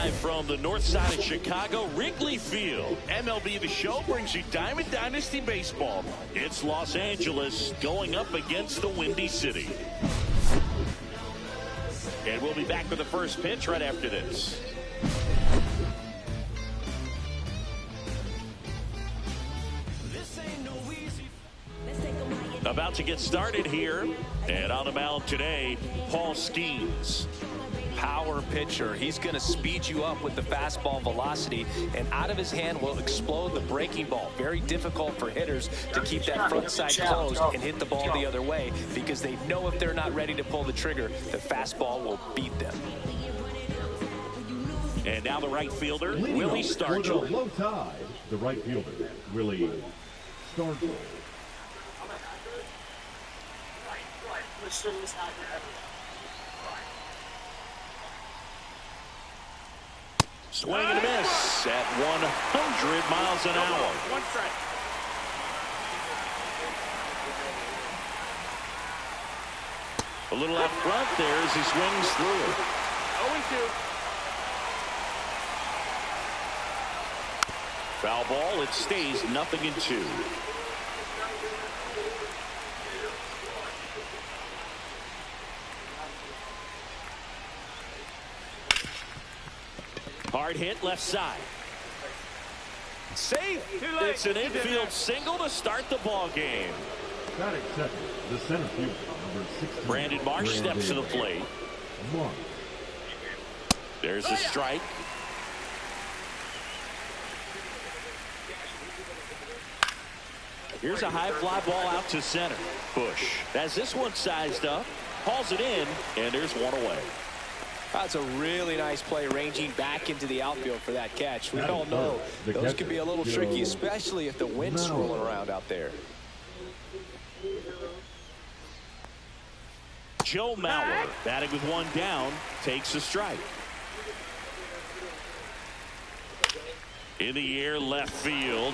live from the north side of Chicago, Wrigley Field. MLB The Show brings you Diamond Dynasty Baseball. It's Los Angeles going up against the Windy City. And we'll be back with the first pitch right after this. About to get started here. And on the mound today, Paul Skeens. Power pitcher. He's going to speed you up with the fastball velocity, and out of his hand will explode the breaking ball. Very difficult for hitters to keep that front side closed and hit the ball the other way, because they know if they're not ready to pull the trigger, the fastball will beat them. And now the right fielder, Willie Stargell. Low tide, the right fielder, Willie Stargell. Swing and a miss at 100 miles an hour. One strike. A little out front there as he swings through it. 0-2. Foul ball. It stays 0-2. Hard hit left side. Safe. It's an infield single to start the ball game. Batting second, the center fielder, number 16. Brandon Marsh steps to the plate. There's a strike. Here's a high fly ball out to center. Bush has this one sized up, hauls it in, and there's one away. That's a really nice play, ranging back into the outfield for that catch. We all know those can be a little tricky, especially if the wind's swirling around out there. Joe Mauer, batting with one down, takes a strike. In the air, left field.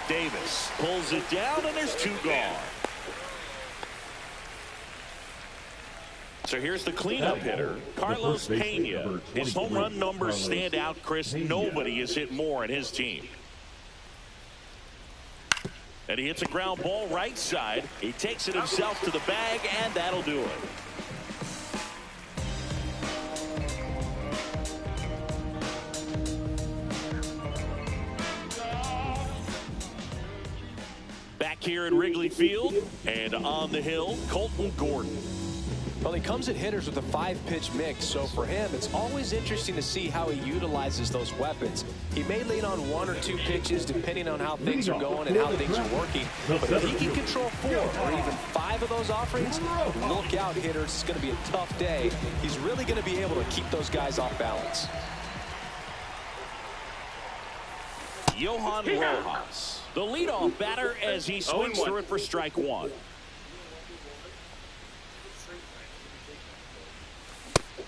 Davis pulls it down, and there's two gone. So here's the cleanup hitter, Carlos Pena. His home run numbers stand out, Chris. Nobody has hit more in his team. And he hits a ground ball right side. He takes it himself to the bag, and that'll do it. Back here at Wrigley Field, and on the hill, Colton Gordon. Well, he comes at hitters with a 5-pitch mix, so for him, it's always interesting to see how he utilizes those weapons. He may lean on 1 or 2 pitches, depending on how things are going and how things are working. But if he can control 4 or even 5 of those offerings, look out, hitters. It's going to be a tough day. He's really going to be able to keep those guys off balance. Johan Rojas, the leadoff batter, as he swings through it for strike one.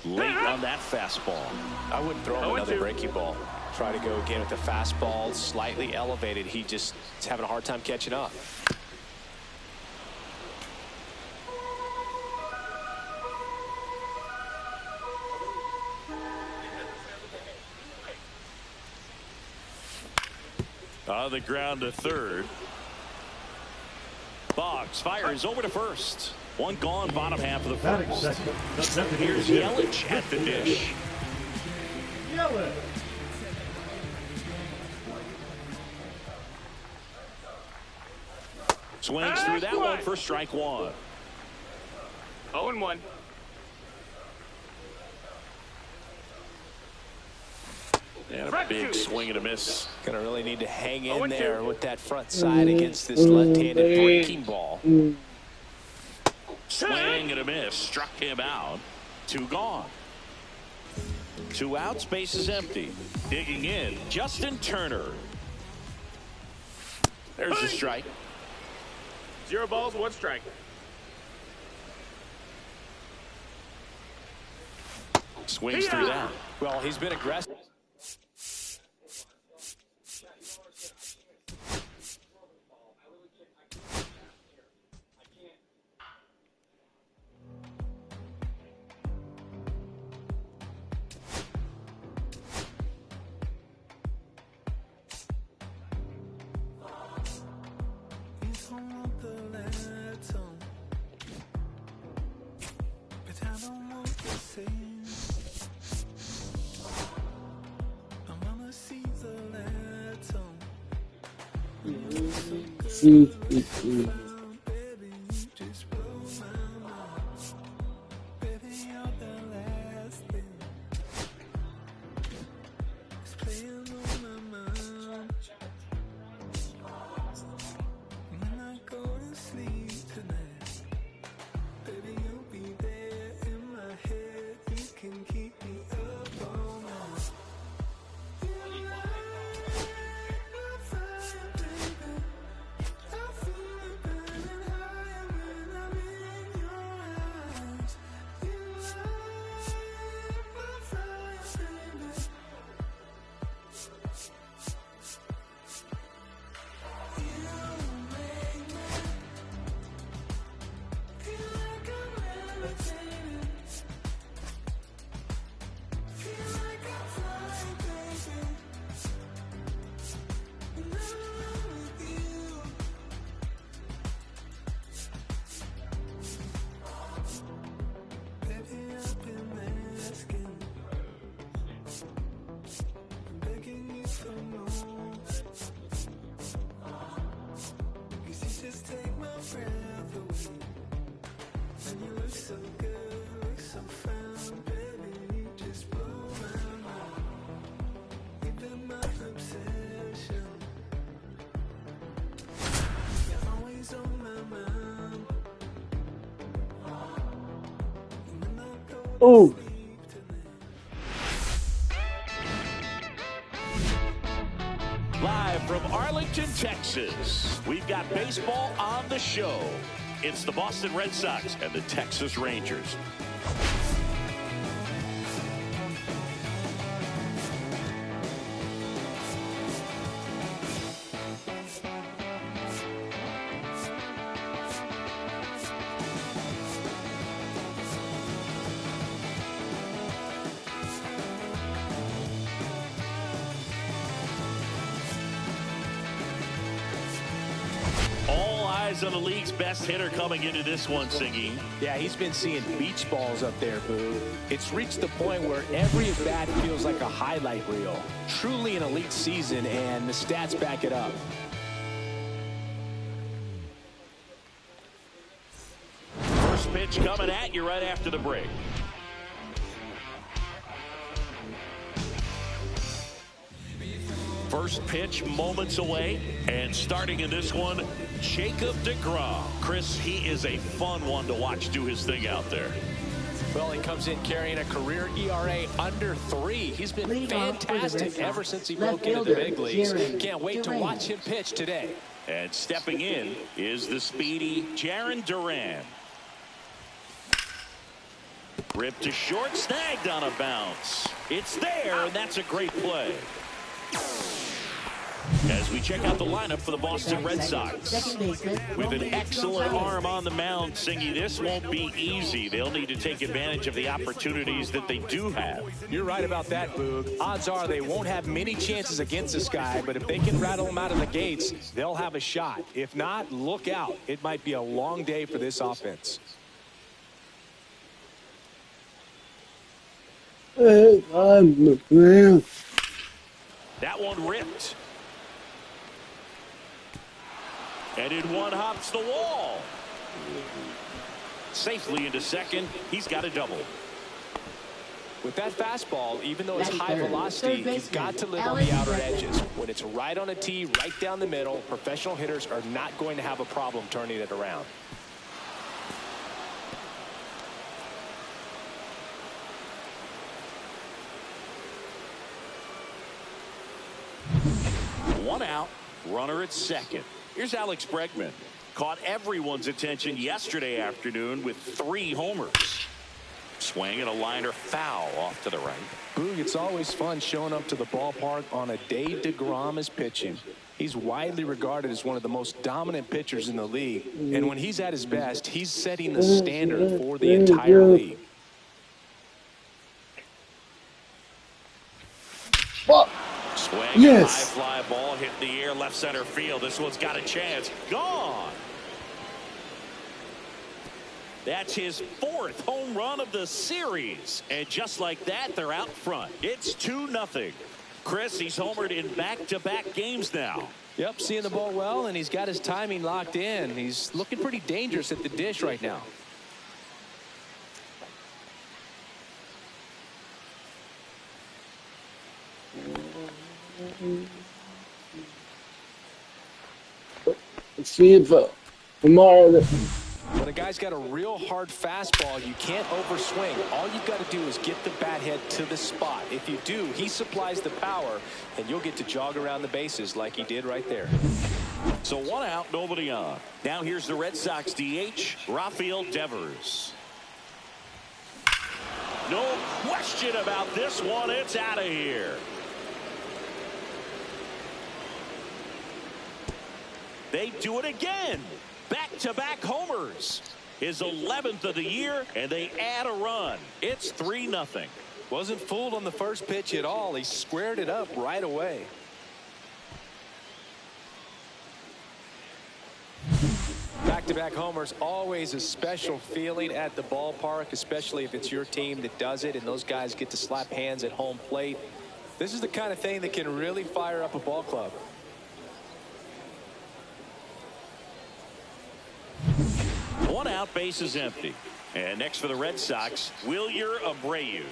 Late on that fastball. I wouldn't throw him another breaking ball. Try to go again with the fastball, slightly elevated. He just is having a hard time catching up. On the ground to third. Boggs fires over to first. One gone, bottom half of the first. Here's Yelich at the dish. Yelich. Swings through that one for strike one. 0-1. And a big swing and a miss. Gonna really need to hang in there with that front side against this left-handed breaking ball. Swing and a miss. Struck him out. 2 gone. 2 outs. Base is empty. Digging in, Justin Turner. There's a strike. 0 balls, 1 strike. Swings through that. Well, he's been aggressive. Oh. Live from Arlington, Texas, we've got baseball on the show. It's the Boston Red Sox and the Texas Rangers. On the league's best hitter coming into this one, Siggy. Yeah, he's been seeing beach balls up there, Boo. It's reached the point where every at-bat feels like a highlight reel. Truly an elite season, and the stats back it up. First pitch coming at you right after the break. First pitch moments away, and starting in this one, Jacob deGrom. Chris, he is a fun one to watch do his thing out there. Well, he comes in carrying a career ERA under 3. He's been fantastic ever since he broke into the big leagues. Can't wait to watch him pitch today. And stepping in is the speedy Jarren Duran. Ripped to short, snagged on a bounce. It's there, and that's a great play. As we check out the lineup for the Boston Red Sox. With an excellent arm on the mound, Singy, this won't be easy. They'll need to take advantage of the opportunities that they do have. You're right about that, Boog. Odds are they won't have many chances against this guy, but if they can rattle him out of the gates, they'll have a shot. If not, look out. It might be a long day for this offense. That one ripped. And in one hops the wall. Safely into second. He's got a double. With that fastball, even though it's high velocity, you've got to live on the outer edges. When it's right on a tee, right down the middle, professional hitters are not going to have a problem turning it around. One out, runner at second. Here's Alex Bregman. Caught everyone's attention yesterday afternoon with 3 homers. Swing and a liner foul off to the right. Boog, it's always fun showing up to the ballpark on a day deGrom is pitching. He's widely regarded as one of the most dominant pitchers in the league. And when he's at his best, he's setting the standard for the entire league. What? Swing, yes. High fly ball hit in the air, left center field. This one's got a chance. Gone. That's his 4th home run of the series. And just like that, they're out front. It's 2-0. Chris, he's homered in back-to-back games now. Yep, seeing the ball well, and he's got his timing locked in. He's looking pretty dangerous at the dish right now. Let's see if tomorrow. When a guy's got a real hard fastball, you can't overswing. All you've got to do is get the bat head to the spot. If you do, he supplies the power, and you'll get to jog around the bases like he did right there. So 1 out, nobody on. Now here's the Red Sox DH, Rafael Devers. No question about this one. It's out of here. They do it again. Back-to-back homers. His 11th of the year, and they add a run. It's 3-0. Wasn't fooled on the first pitch at all. He squared it up right away. Back-to-back homers, always a special feeling at the ballpark, especially if it's your team that does it and those guys get to slap hands at home plate. This is the kind of thing that can really fire up a ball club. One out, base is empty. And next for the Red Sox, Wilyer Abreu.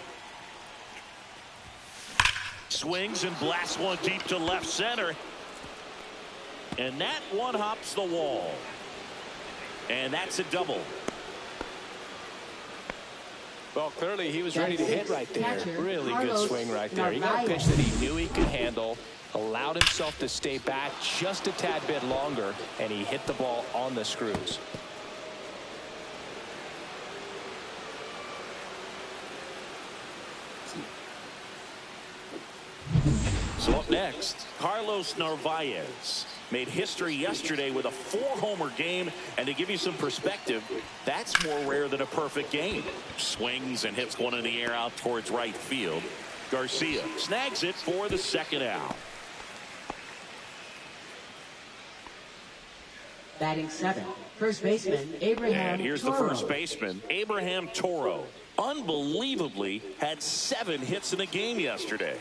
Swings and blasts one deep to left center. And that one hops the wall. And that's a double. Well, clearly he was ready to hit right there. Really good swing right there. He got a pitch that he knew he could handle, allowed himself to stay back just a tad bit longer, and he hit the ball on the screws. So up next, Carlos Narvaez made history yesterday with a 4-homer game, and to give you some perspective, that's more rare than a perfect game. Swings and hits one in the air out towards right field. Garcia snags it for the 2nd out. Batting 7th, first baseman Abraham And here's Toro. the first baseman, Abraham Toro. Unbelievably had 7 hits in a game yesterday.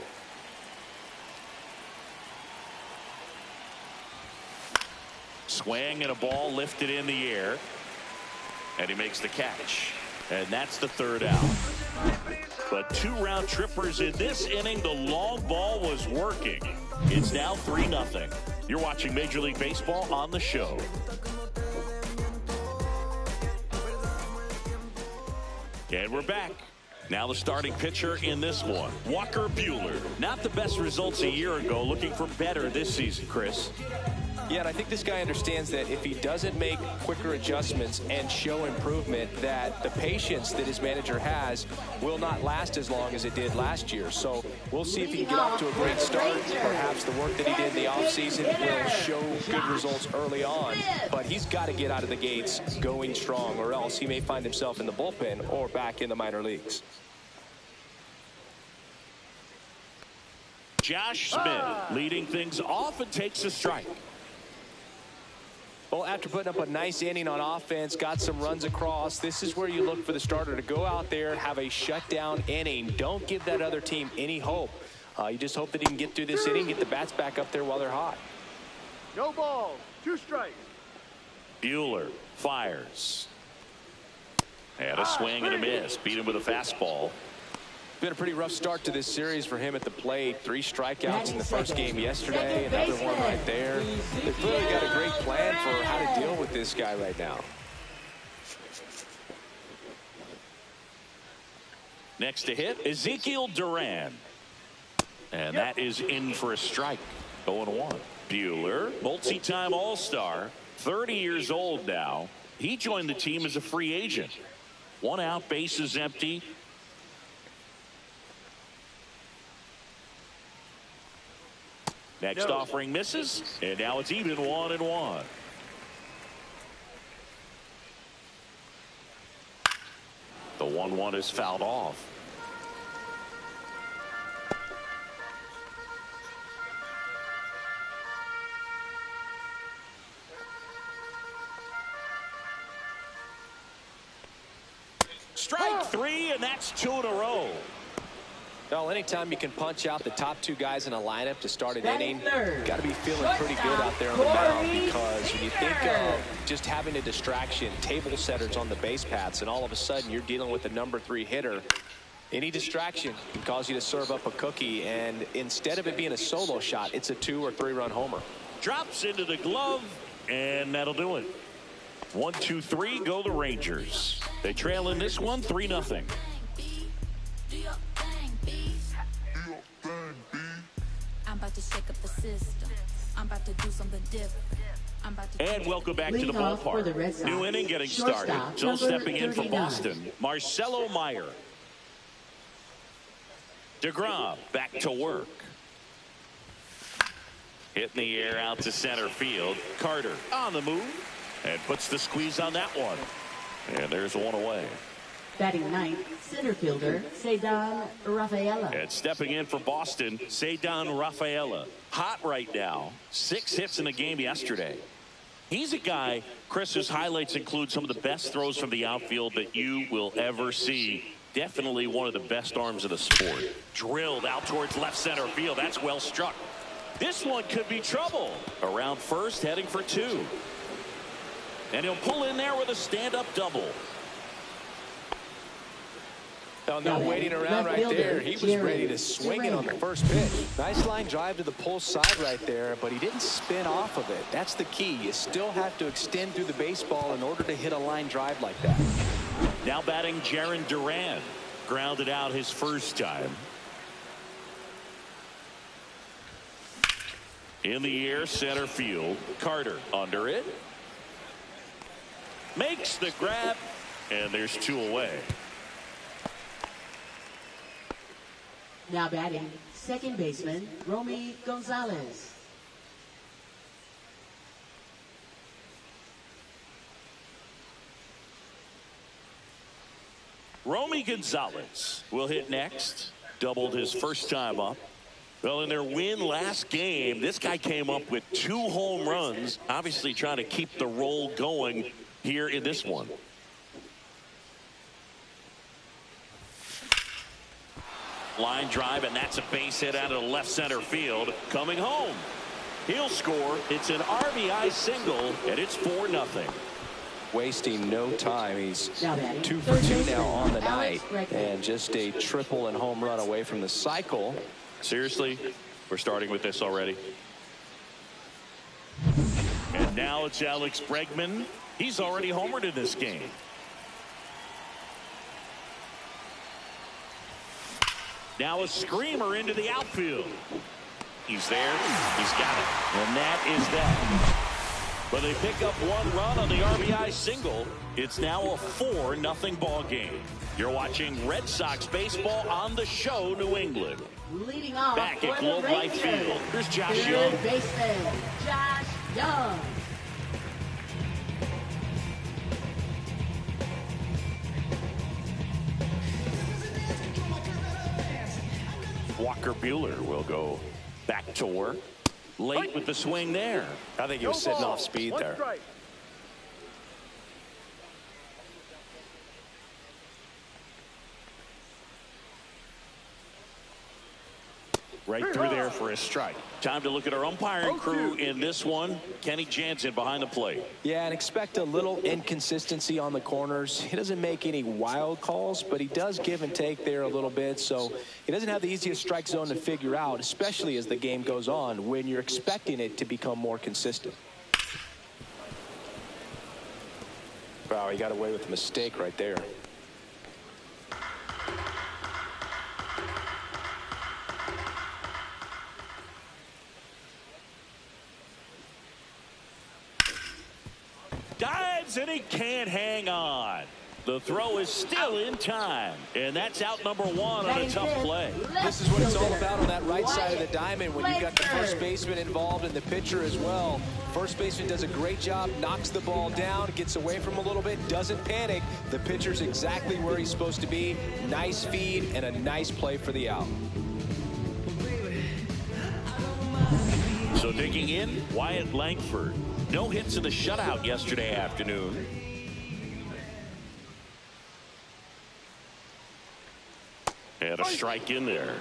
Swing and a ball lifted in the air. And he makes the catch. And that's the 3rd out. But 2 round trippers in this inning. The long ball was working. It's now 3-0. You're watching Major League Baseball on the show. And we're back. Now the starting pitcher in this one, Walker Buehler. Not the best results a year ago. Looking for better this season, Chris. Yeah, and I think this guy understands that if he doesn't make quicker adjustments and show improvement, that the patience that his manager has will not last as long as it did last year. So we'll see if he can get off to a great start. Perhaps the work that he did in the offseason will show good results early on. But he's got to get out of the gates going strong, or else he may find himself in the bullpen or back in the minor leagues. Josh Smith leading things off and takes a strike. Well, after putting up a nice inning on offense, got some runs across, this is where you look for the starter to go out there, have a shutdown inning. Don't give that other team any hope. You just hope that he can get through this inning, get the bats back up there while they're hot. No balls, 2 strikes. Buehler fires. And a swing and a miss. Beat him with a fastball. Been a pretty rough start to this series for him at the plate. 3 strikeouts in the first game yesterday. Another one right there. They've clearly got a great plan for how to deal with this guy right now. Next to hit, Ezekiel Duran. And that is in for a strike. 0-1. Buehler, multi-time All-Star, 30 years old now. He joined the team as a free agent. 1 out, base is empty. Next offering misses, and now it's even 1-1. The 1-1 is fouled off. 3, and that's 2 in a row. Well, anytime you can punch out the top 2 guys in a lineup to start an inning, got to be feeling pretty good out there on the mound, because when you think of just having a distraction, table setters on the base paths, and all of a sudden you're dealing with the number 3 hitter, any distraction can cause you to serve up a cookie, and instead of it being a solo shot, it's a 2 or 3 run homer. Drops into the glove, and that'll do it. 1, 2, 3, go the Rangers. They trail in this one 3-0. I'm about to shake up the system. I'm about to do something different. And welcome back to the ballpark. New inning getting started. Still stepping in for Boston, Marcelo Meyer. DeGrom back to work. Hitting the air out to center field. Carter on the move and puts the squeeze on that one. And there's one away. Batting ninth, center fielder, Cedar Rafaela. And stepping in for Boston, Cedar Rafaela. Hot right now. 6 hits in the game yesterday. He's a guy, Chris, whose highlights include some of the best throws from the outfield that you will ever see. Definitely one of the best arms of the sport. Drilled out towards left center field. That's well struck. This one could be trouble. Around first, heading for 2. And he'll pull in there with a stand-up double. Oh, no waiting around right there. He was ready to swing it on the first pitch. Nice line drive to the pull side right there, but he didn't spin off of it. That's the key. You still have to extend through the baseball in order to hit a line drive like that. Now batting Jarren Duran. Grounded out his first time. In the air, center field. Carter under it. Makes the grab, and there's 2 away. Now batting, second baseman, Romy Gonzalez. Romy Gonzalez will hit next. Doubled his first time up. Well, in their win last game, this guy came up with 2 home runs, obviously trying to keep the roll going here in this one. Line drive, and that's a base hit out of the left center field. Coming home. He'll score. It's an RBI single, and it's 4-0. Wasting no time. He's 2 for 2 now on the night, and just a triple and home run away from the cycle. Seriously, we're starting with this already. And now it's Alex Bregman. He's already homered in this game. Now a screamer into the outfield. He's there. He's got it. And that is that. But they pick up 1 run on the RBI single. It's now a 4-0 ball game. You're watching Red Sox baseball on the show, New England. Leading off back at Globe Life Field. Here's Josh Young. Third baseman, Josh Young. Walker Buehler will go back to work. Late with the swing there. I think he was sitting off speed there. Right through there for a strike. Time to look at our umpiring crew in this one. Kenny Jansen behind the plate. Yeah, and expect a little inconsistency on the corners. He doesn't make any wild calls, but he does give and take there a little bit. So he doesn't have the easiest strike zone to figure out, especially as the game goes on when you're expecting it to become more consistent. Wow, he got away with a mistake right there. Dives, and he can't hang on. The throw is still in time, and that's out number 1 on a tough play. This is what it's all about on that right side of the diamond when you've got the first baseman involved and the pitcher as well. First baseman does a great job, knocks the ball down, gets away from a little bit, doesn't panic. The pitcher's exactly where he's supposed to be. Nice feed and a nice play for the out. So digging in, Wyatt Langford. No hits in the shutout yesterday afternoon. And a strike in there.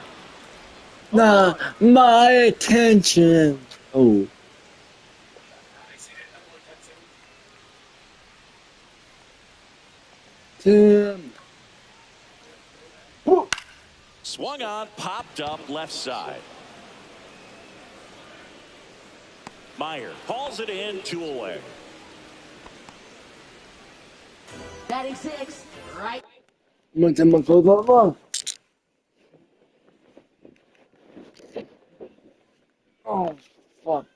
Nah, my attention. Oh. Tim. Swung on, popped up left side. Meyer hauls it in, 2 away. Batting 6, right. Magdamag ko ba? Oh, fuck.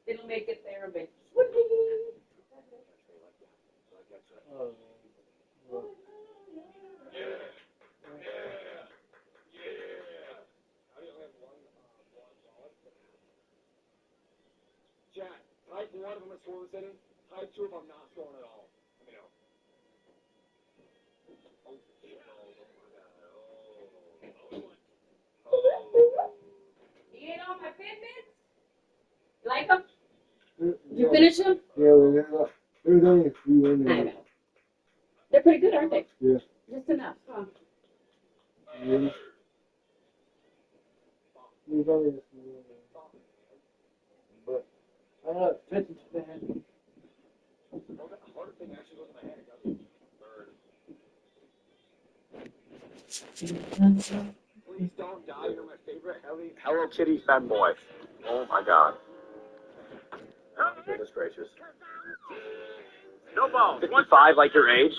It'll make it there a bit. You ate all my Fitbits? Like them? You finish them? Yeah, there's only a few in I there. know. They're pretty good, aren't they? Yeah. Just enough, huh? Yeah. There's only a few in there. But I don't know, it fits into the hand. Please don't die. You're my favorite Hello Kitty fanboy. Oh my god. Oh, goodness gracious. No balls. 55 like your age?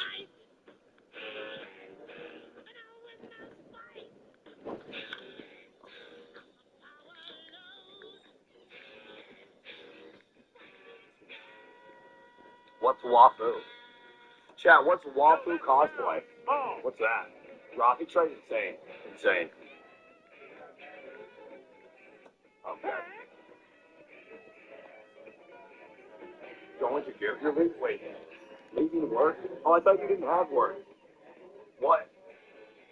What's Wafu? Chat, what's Wafu cosplay? What's that? Rocky tried insane. Insane. Okay. Going to give your leave? Wait. Leaving work? Oh, I thought you didn't have work. What?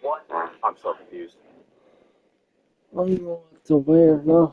What? I'm so confused. I don't know what to wear now.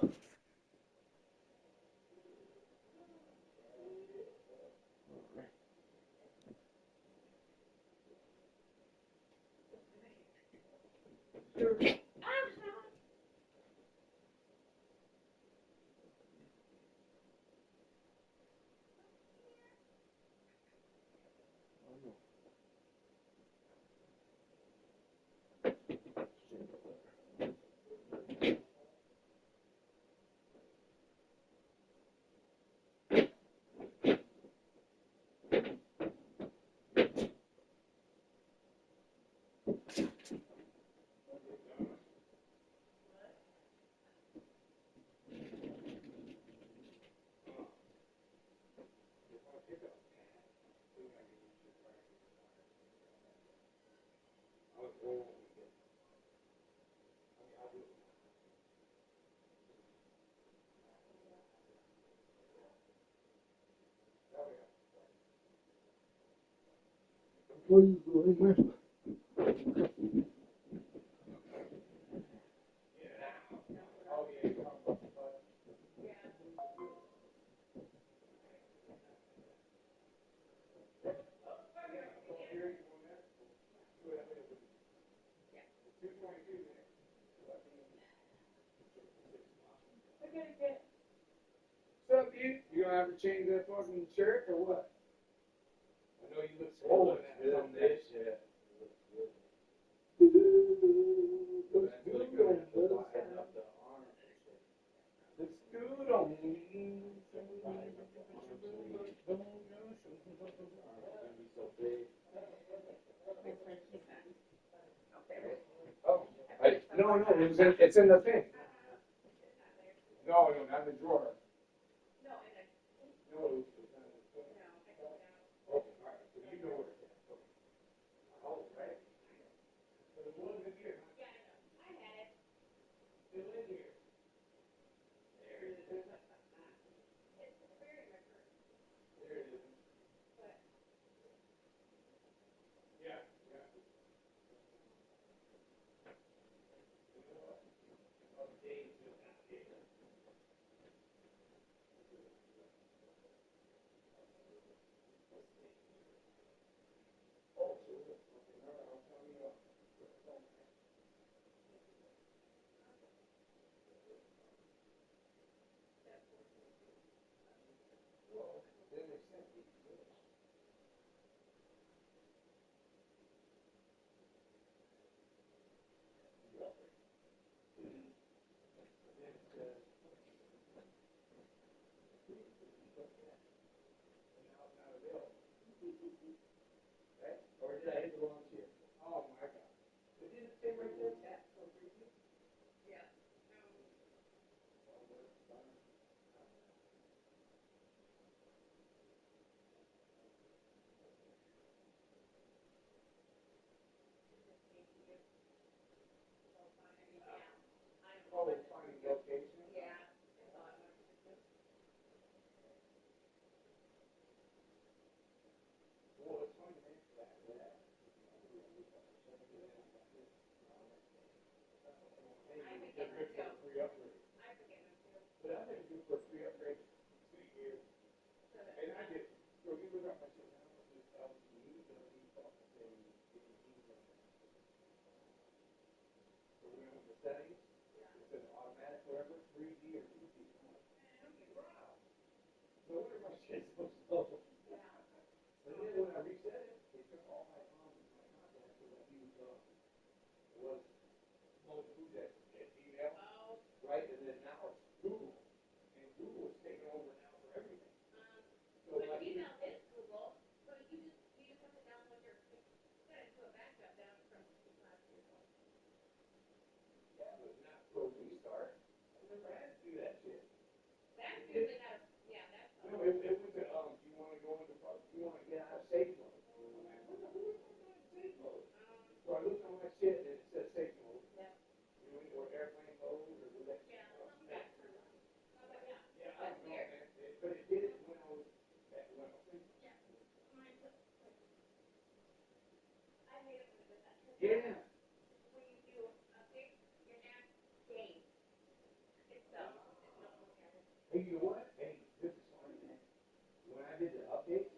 What's up, dude? You gonna have to change that fucking shirt or what? I know you look swollen from this shit. Looks good on me. Oh, no, it's in the thing. No, not in the drawer. No, okay, all right, so you know where it is. All right. So it was in here. Still in here. There it is. There it is. Yeah. Or did I hit the wrong chair? Oh my god. It didn't say right there. Oh, it's finding location. Well, it's funny, man. Get good for a free upgrade. But I didn't do for a free upgrade 2 years. And I did. So you look at my shit now, it's just LTE, but we fucking say so we went to settings. It says automatic whatever, 3G or 2G. I'm like, wow. No wonder my shit's so slow. And then when I reset it, it took all my contacts that I used was who's that? Gmail, right? And then now it's Google, and Google is taking over now for everything. So like, Gmail is Google, so you just have to download your set to a backup down from last year. Yeah, but not for a restart. I never had to do that shit. That's usually not. Yeah, that's. No, it went to do you want to go into? You want to shit, and it says safe mode. Or airplane mode, or whatever. Yeah, I don't know, man. But it did it when I was at Wilson. Yeah. Hey, you know what? Hey, this is funny, man. When I did the updates,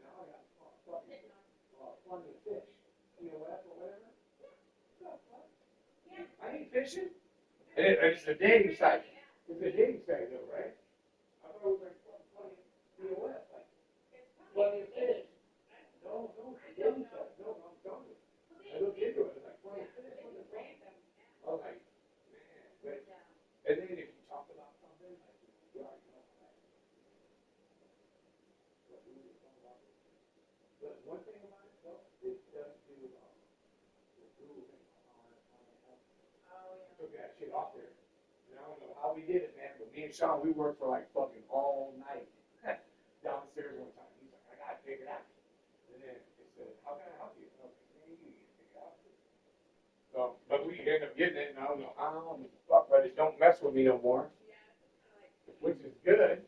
now I got plenty of fish. You know what? Or whatever. I ain't fishing. It's a dating site. It's a dating site, though, right? I thought it was like plenty. You know what? Like plenty of fish. No, it's a dating site. No, I'm telling you. I looked into it. It's like plenty of fish. What the fuck? I was like, man. But, and then if you talk about something, like you already know that. What we were talking about. But one thing about it, though, it does do the Google thing on the health. I took that shit off there. And I don't know how we did it, man, but me and Sean, we worked for like fucking all night downstairs one time. He's like, I gotta figure it out. And then he said, how can I help you? And I was like, man, you need to figure it out. So, but we ended up getting it, and I don't know how, but it don't mess with me no more, which is good.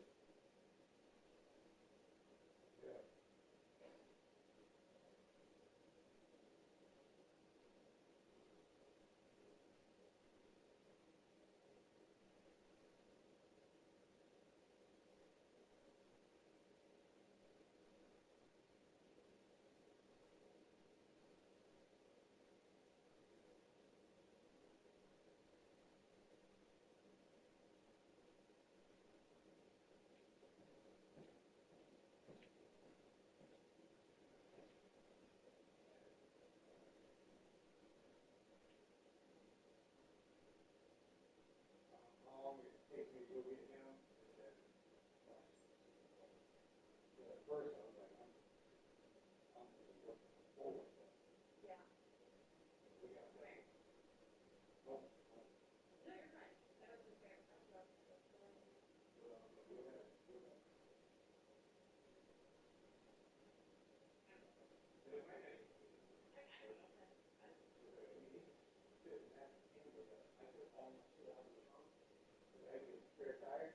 How long it takes me to go get it down? At first, I was like, I'm looking forward. We got that. Spare tire.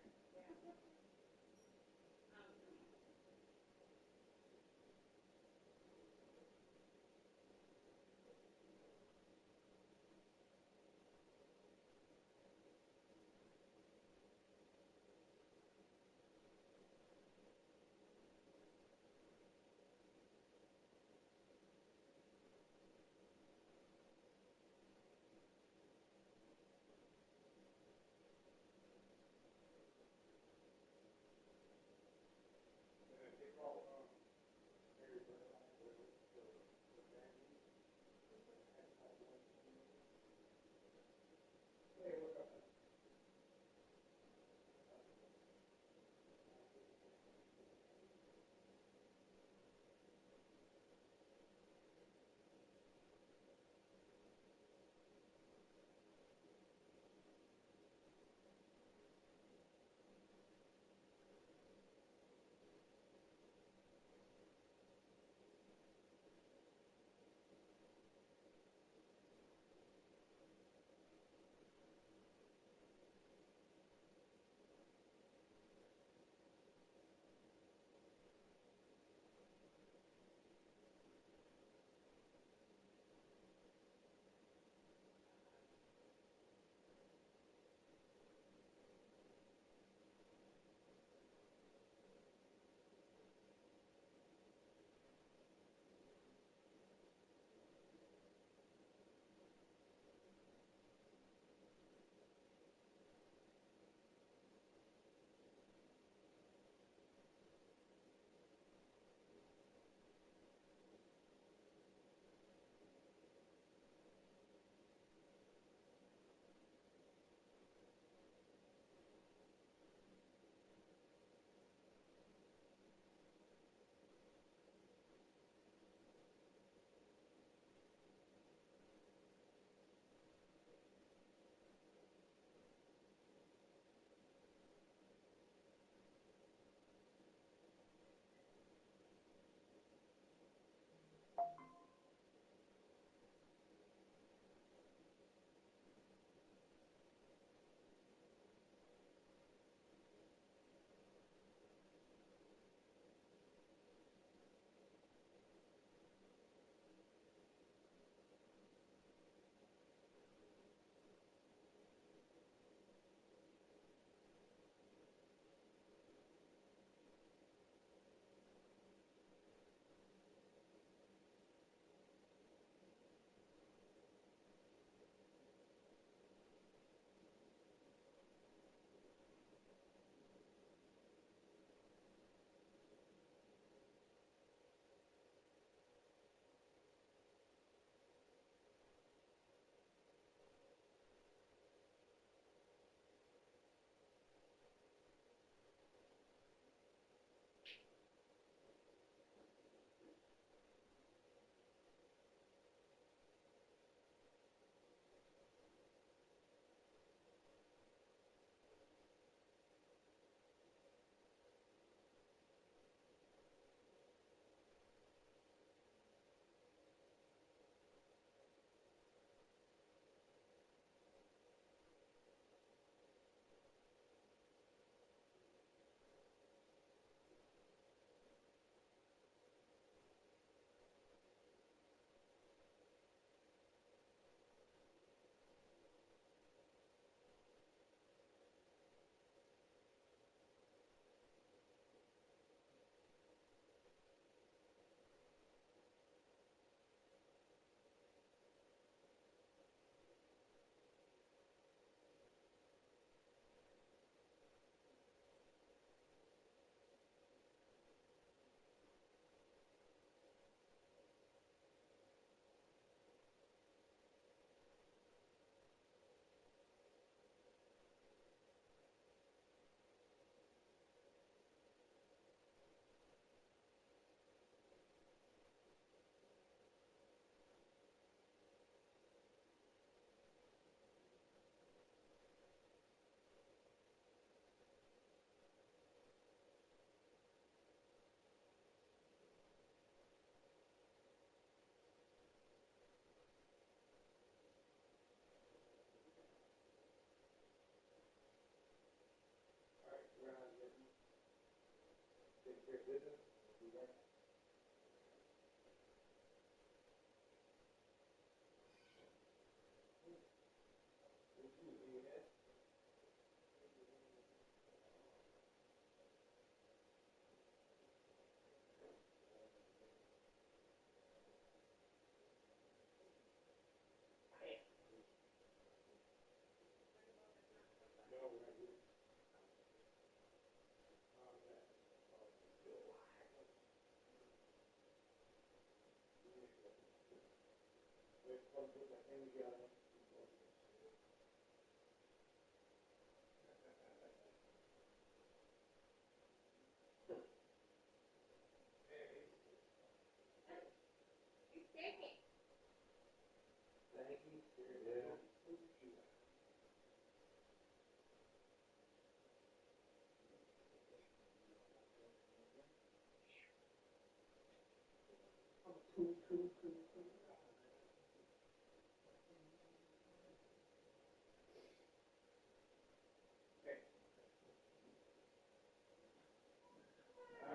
I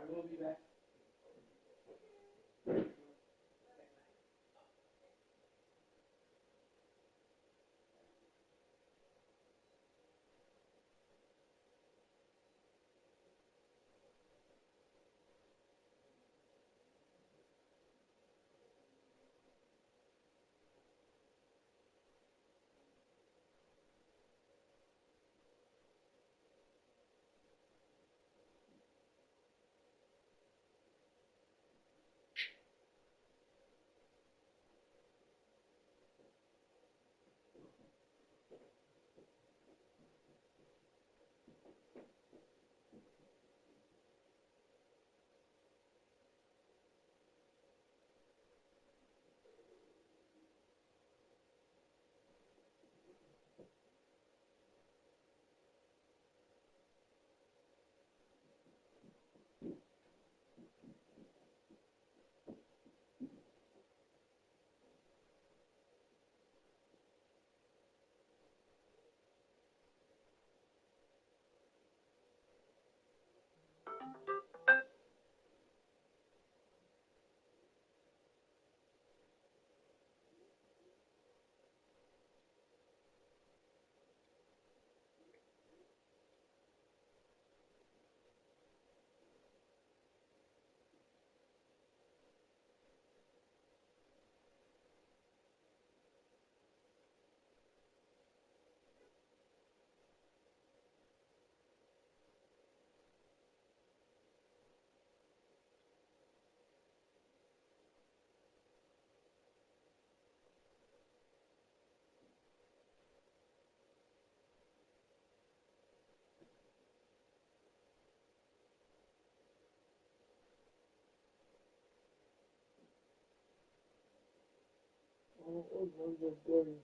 will be back. Oh, just dirty.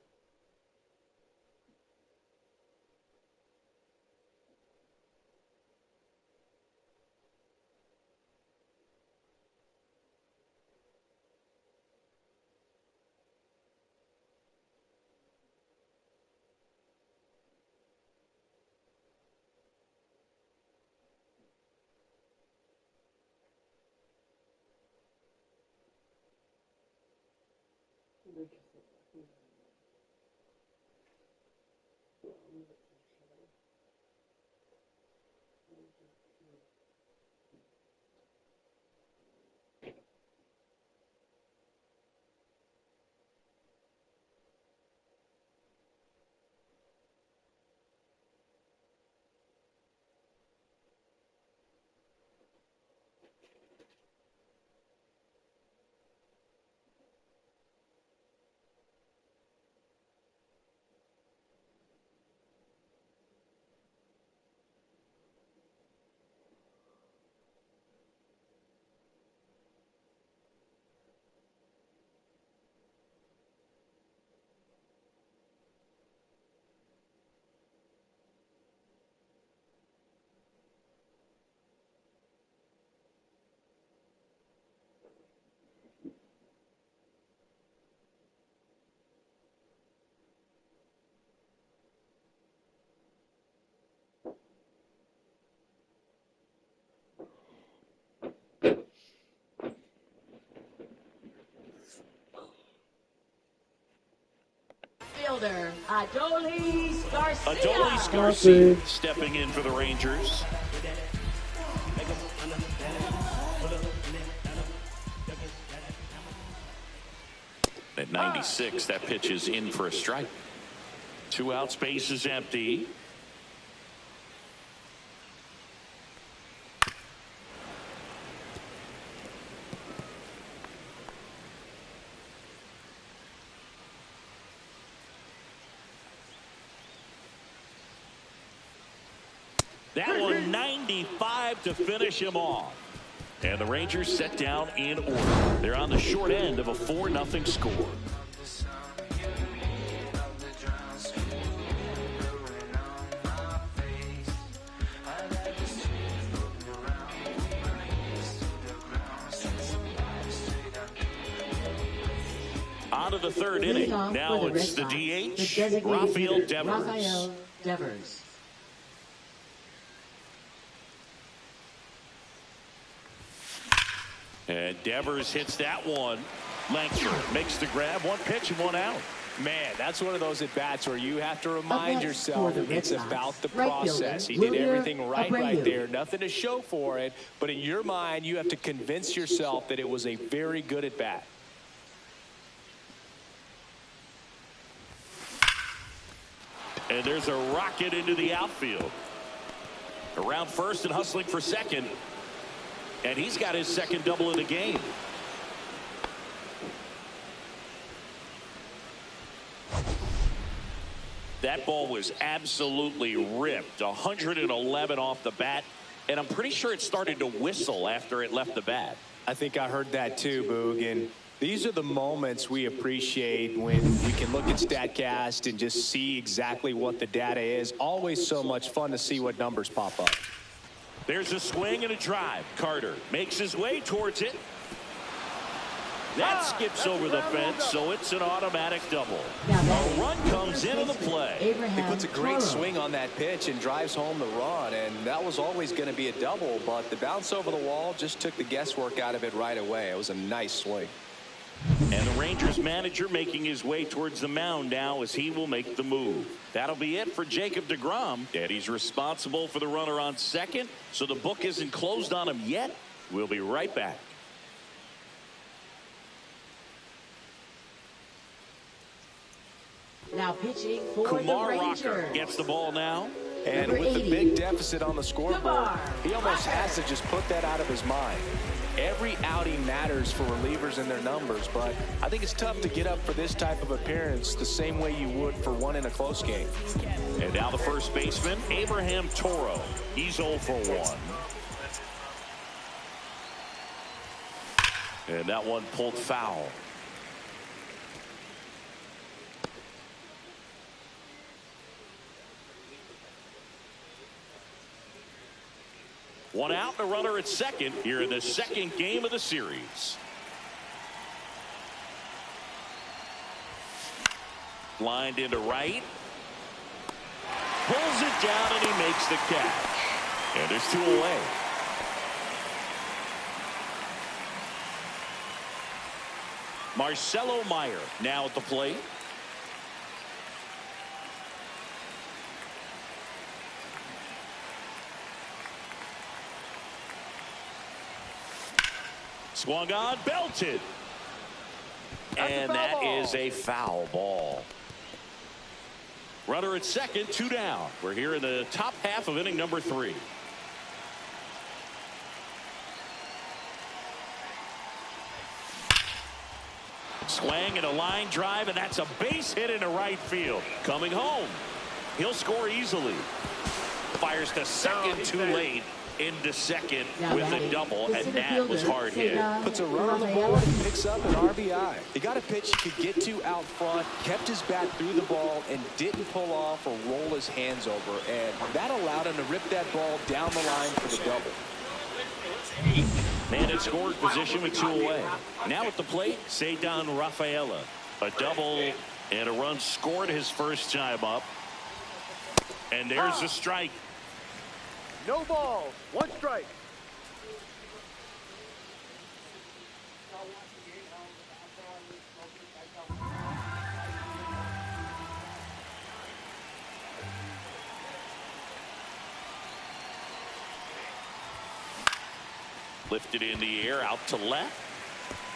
fielder, Adolis Garcia. Adolis Garcia stepping in for the Rangers. At 96, that pitch is in for a strike. 2 outs, base is empty. That one 95 to finish him off. And the Rangers set down in order. They're on the short end of a 4-0 score. On to the third inning. Now it's the DH, Rafael Devers. And Devers hits that one. Langsford makes the grab. 1 pitch and 1 out. Man, that's one of those at-bats where you have to remind yourself it's about the process. He did everything right there. Nothing to show for it. But in your mind, you have to convince yourself that it was a very good at-bat. And there's a rocket into the outfield. Around first and hustling for second. And he's got his second double of the game. That ball was absolutely ripped. 111 off the bat. And I'm pretty sure it started to whistle after it left the bat. I think I heard that too, Boog. And these are the moments we appreciate when we can look at StatCast and just see exactly what the data is. Always so much fun to see what numbers pop up. There's a swing and a drive. Carter makes his way towards it. That skips over the fence, so it's an automatic double. A run comes into the play. He puts a great swing on that pitch and drives home the run, and that was always going to be a double, but the bounce over the wall just took the guesswork out of it right away. It was a nice swing. And the Rangers manager making his way towards the mound now as he will make the move. That'll be it for Jacob deGrom. And he's responsible for the runner on second, so the book isn't closed on him yet. We'll be right back. Now pitching for Kumar the Rangers. Rocker gets the ball now. And with the big deficit on the scoreboard, he almost has to just put that out of his mind. Every outing matters for relievers and their numbers, but I think it's tough to get up for this type of appearance the same way you would for one in a close game. And now the first baseman, Abraham Toro. He's 0 for 1. And that one pulled foul. One out, and a runner at second here in the second game of the series. Lined into right. Pulls it down, and he makes the catch. And there's 2 away. Marcelo Meyer now at the plate. Swung on, belted. And that is a foul ball. Runner at second, 2 down. We're here in the top half of inning number 3. Swing and a line drive, and that's a base hit into right field. Coming home. He'll score easily. Fires to second too late. Into second with a double, and that was hard hit. Puts a run on the board and picks up an RBI. He got a pitch he could get to out front, kept his bat through the ball, and didn't pull off or roll his hands over. And that allowed him to rip that ball down the line for the double. Man in scoring position with 2 away. Now at the plate, Ceddanne Rafaela. A double and a run scored his first time up. And there's a strike. No balls, 1 strike. Lifted in the air, out to left.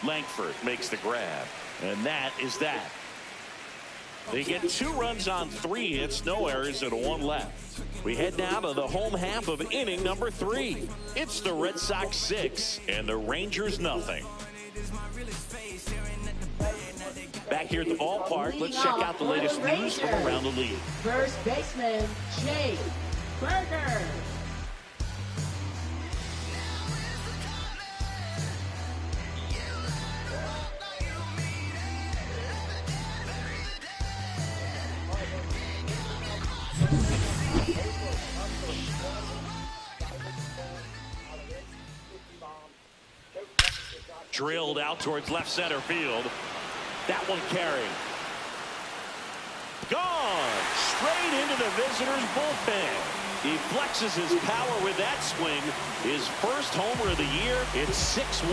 Langford makes the grab. And that is that. They get 2 runs on 3 hits, no errors, and 1 left. We head now to the home half of inning number 3. It's the Red Sox 6 and the Rangers nothing. Back here at the ballpark, let's check out the latest news from around the league. First baseman, Jake Burger. Drilled out towards left center field. That one carried. Gone. Straight into the visitors' bullpen. He flexes his power with that swing. His first homer of the year. It's 6-1.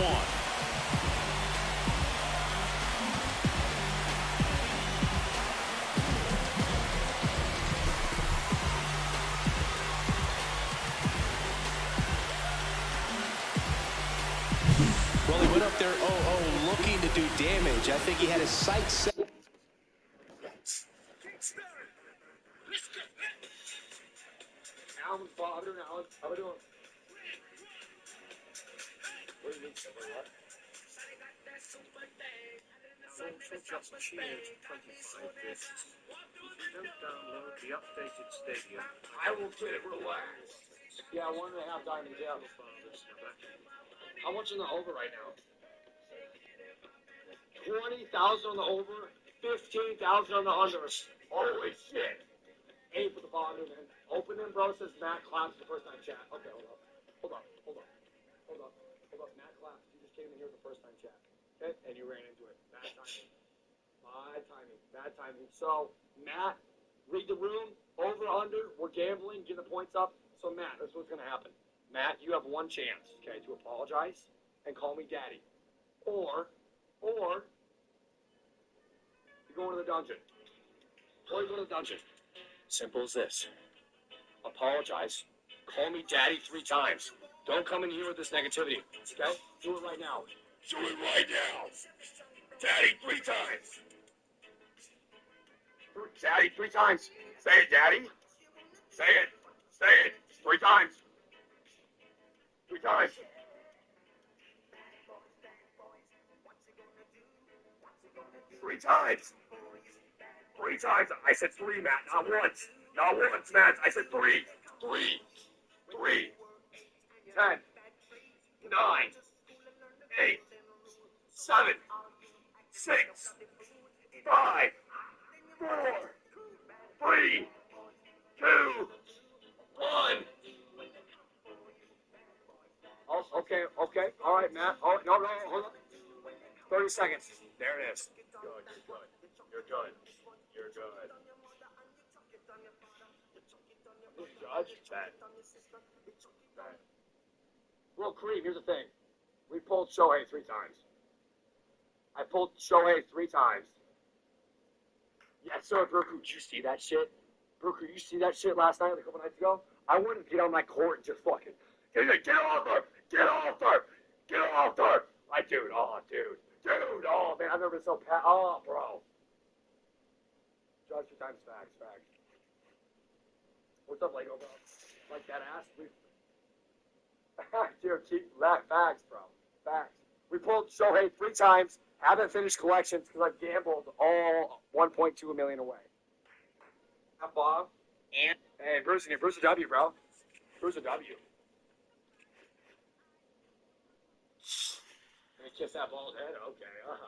Well, he went up there 0-0 looking to do damage. I think he had his sights set. Alan, father, Alan, how are we doing? What do you need, somebody, what? Just cheers 25 bits. Don't download the updated stadium. I will get it, relax. Yeah, 1.5 diamonds, yeah. How much on the over right now? 20,000 on the over, 15,000 on the under. Holy shit. 8 for the ball under, man. Open in, bro, says Matt claps the first time chat. Okay, hold up. Matt claps. You just came in here the first time chat. Okay? And you ran into it. Bad timing. So, Matt, read the room. Over, under. We're gambling. Get the points up. So, Matt, this is what's going to happen. Matt, you have 1 chance, okay, to apologize and call me daddy. Or you're going to the dungeon. Simple as this. Apologize. Call me daddy 3 times. Don't come in here with this negativity. Okay? Do it right now. Daddy 3 times. Daddy 3 times. Say it, daddy. Say it. 3 times. 3 times. 3 times. 3 times. I said 3, Matt. Not once. Not once, Matt. I said 3. 3. 10. 9. 8. 7. 6. 5. 4. 3. 2. 1. Okay. All right, Matt. Oh, no, hold on. 30 seconds. There it is. You're good. Judge? Bad. Real cream, here's the thing. We pulled Shohei 3 times. I pulled Shohei 3 times. Yes, sir, Brooklyn. Did you see that shit? Brooklyn, you see that shit last night, a couple nights ago? I wouldn't get on my court and just fucking, get off there! Dude, oh, man, I've never been so bro. Judge 3 times, facts. What's up, Lego, bro? Like that ass? Dude, facts, bro. Facts. We pulled Shohei 3 times, haven't finished collections because I've gambled all 1.2 million away. Have Bob. And? Hey, Bruce a W, bro. Bruce a W. Let me kiss that bald head? Okay, all right.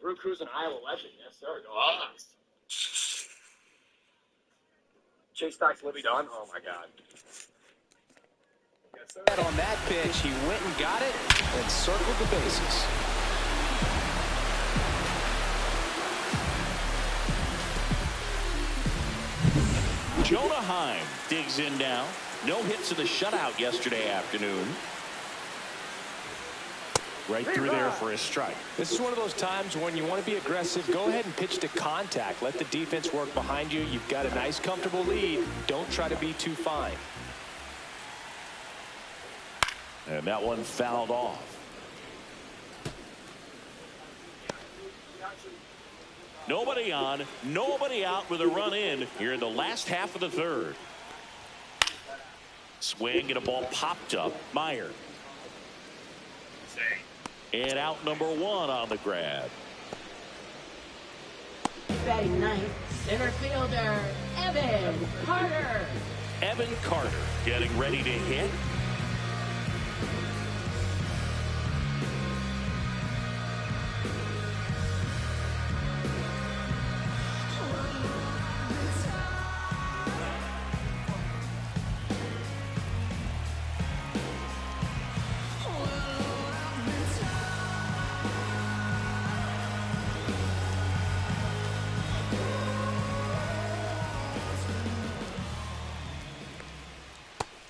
Brew Crew's an Iowa legend, yes, sir. Go Hawks. Chase Stocks, Libby Dunn. Oh, my God. Yes, sir. On that pitch, he went and got it and circled the bases. Jonah Heim digs in now. No hits in the shutout yesterday afternoon. Right through there for a strike. This is one of those times when you want to be aggressive. Go ahead and pitch to contact. Let the defense work behind you. You've got a nice, comfortable lead. Don't try to be too fine. And that one fouled off. Nobody on, nobody out with a run in here in the last half of the third. Swing and a ball popped up. Meyer. And out number 1 on the grab. Batting ninth, center fielder, Evan Carter. Evan Carter getting ready to hit.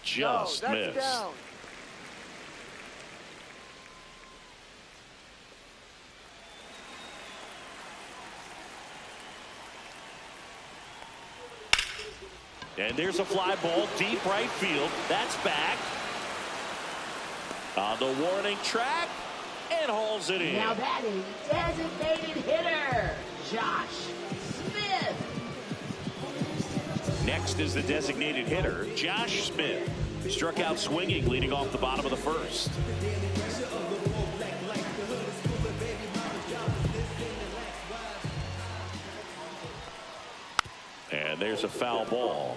Just missed. Down. And there's a fly ball deep right field. That's back. On the warning track and hauls it in. Now batting, designated hitter, Josh Smith. Next is the designated hitter, Josh Smith. Struck out swinging, leading off the bottom of the first. And there's a foul ball.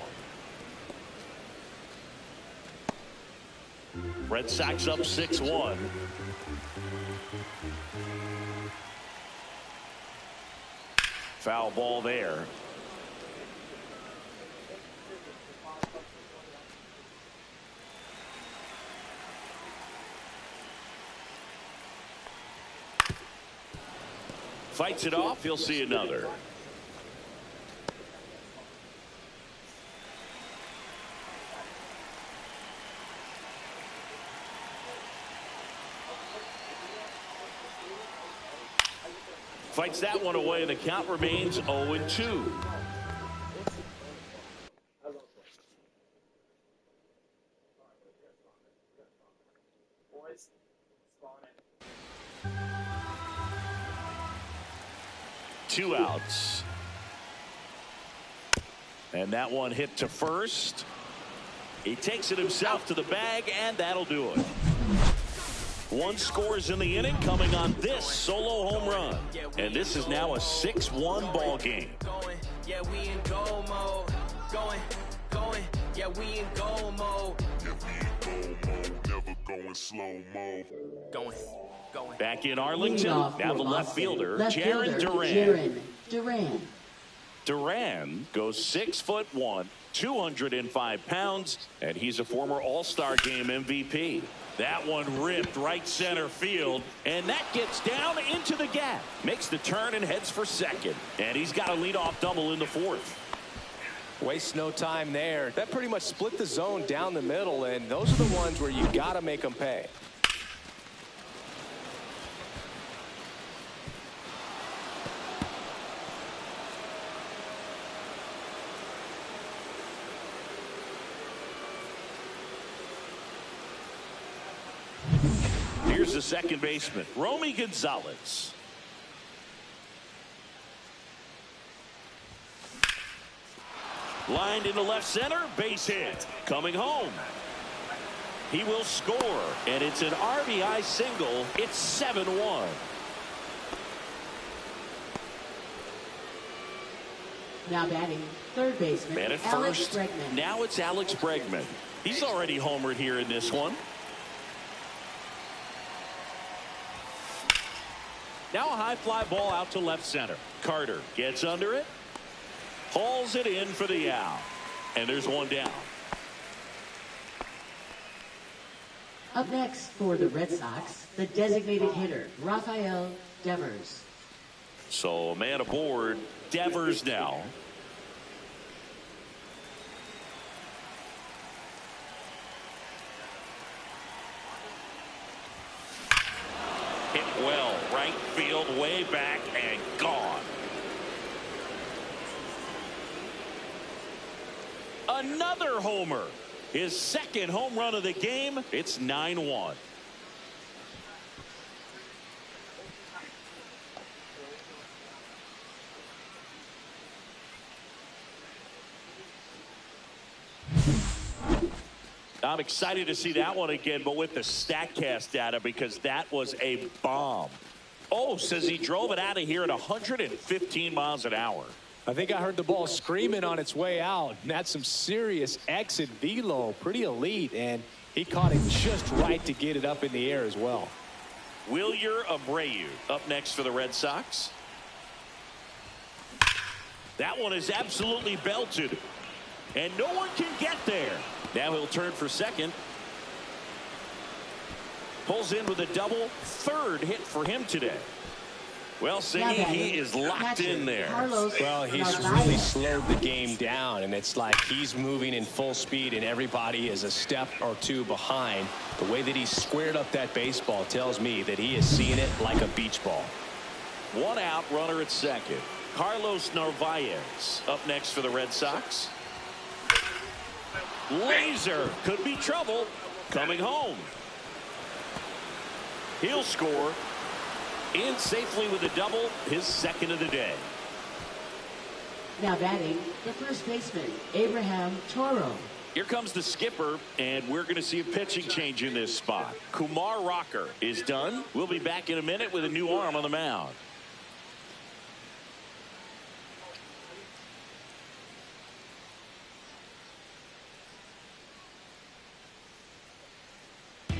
Red Sox up 6-1. Foul ball there. Fights it off. He'll see another. Fights that one away. The count remains 0-2. Two outs. And that one hit to first. He takes it himself to the bag, and that'll do it. One scores in the inning, coming on this solo home run. And this is now a 6-1 ball game. Yeah, we in goal mode. Going. Yeah, we in goal mode. Never going slow mode. Going. Back in Arlington, now the left fielder, Jaron Duran. Duran goes 6'1", 205 pounds, and he's a former All-Star Game MVP. That one ripped right center field, and that gets down into the gap. Makes the turn and heads for second, and he's got a leadoff double in the fourth. Waste no time there. That pretty much split the zone down the middle, and those are the ones where you got to make them pay. Here's the second baseman, Romy Gonzalez. Lined into left center, base hit. Coming home. He will score, and it's an RBI single. It's 7-1. Now batting, third baseman, Man at Alex first. Bregman. Now it's Alex Bregman. He's already homered here in this one. Now a high fly ball out to left center. Carter gets under it. Hauls it in for the out. And there's one down. Up next for the Red Sox, the designated hitter, Rafael Devers. So a man aboard, Devers now. way back and gone. Another homer. His second home run of the game. It's 9-1. I'm excited to see that one again, but with the StatCast data, because that was a bomb. Oh, says he drove it out of here at 115 miles an hour. I think I heard the ball screaming on its way out. And that's some serious exit velo. Pretty elite. And he caught it just right to get it up in the air as well. Wilyer Abreu up next for the Red Sox. That one is absolutely belted. And no one can get there. Now he'll turn for second. Pulls in with a double. Third hit for him today. Well, Siggy, he is locked in there. Well, he's really slowed the game down, and it's like he's moving in full speed, and everybody is a step or two behind. The way that he squared up that baseball tells me that he is seeing it like a beach ball. One out, runner at second. Carlos Narvaez up next for the Red Sox. Laser could be trouble coming home. He'll score. In safely with a double, his second of the day. Now batting, the first baseman, Abraham Toro. Here comes the skipper, and we're going to see a pitching change in this spot. Kumar Rocker is done. We'll be back in a minute with a new arm on the mound.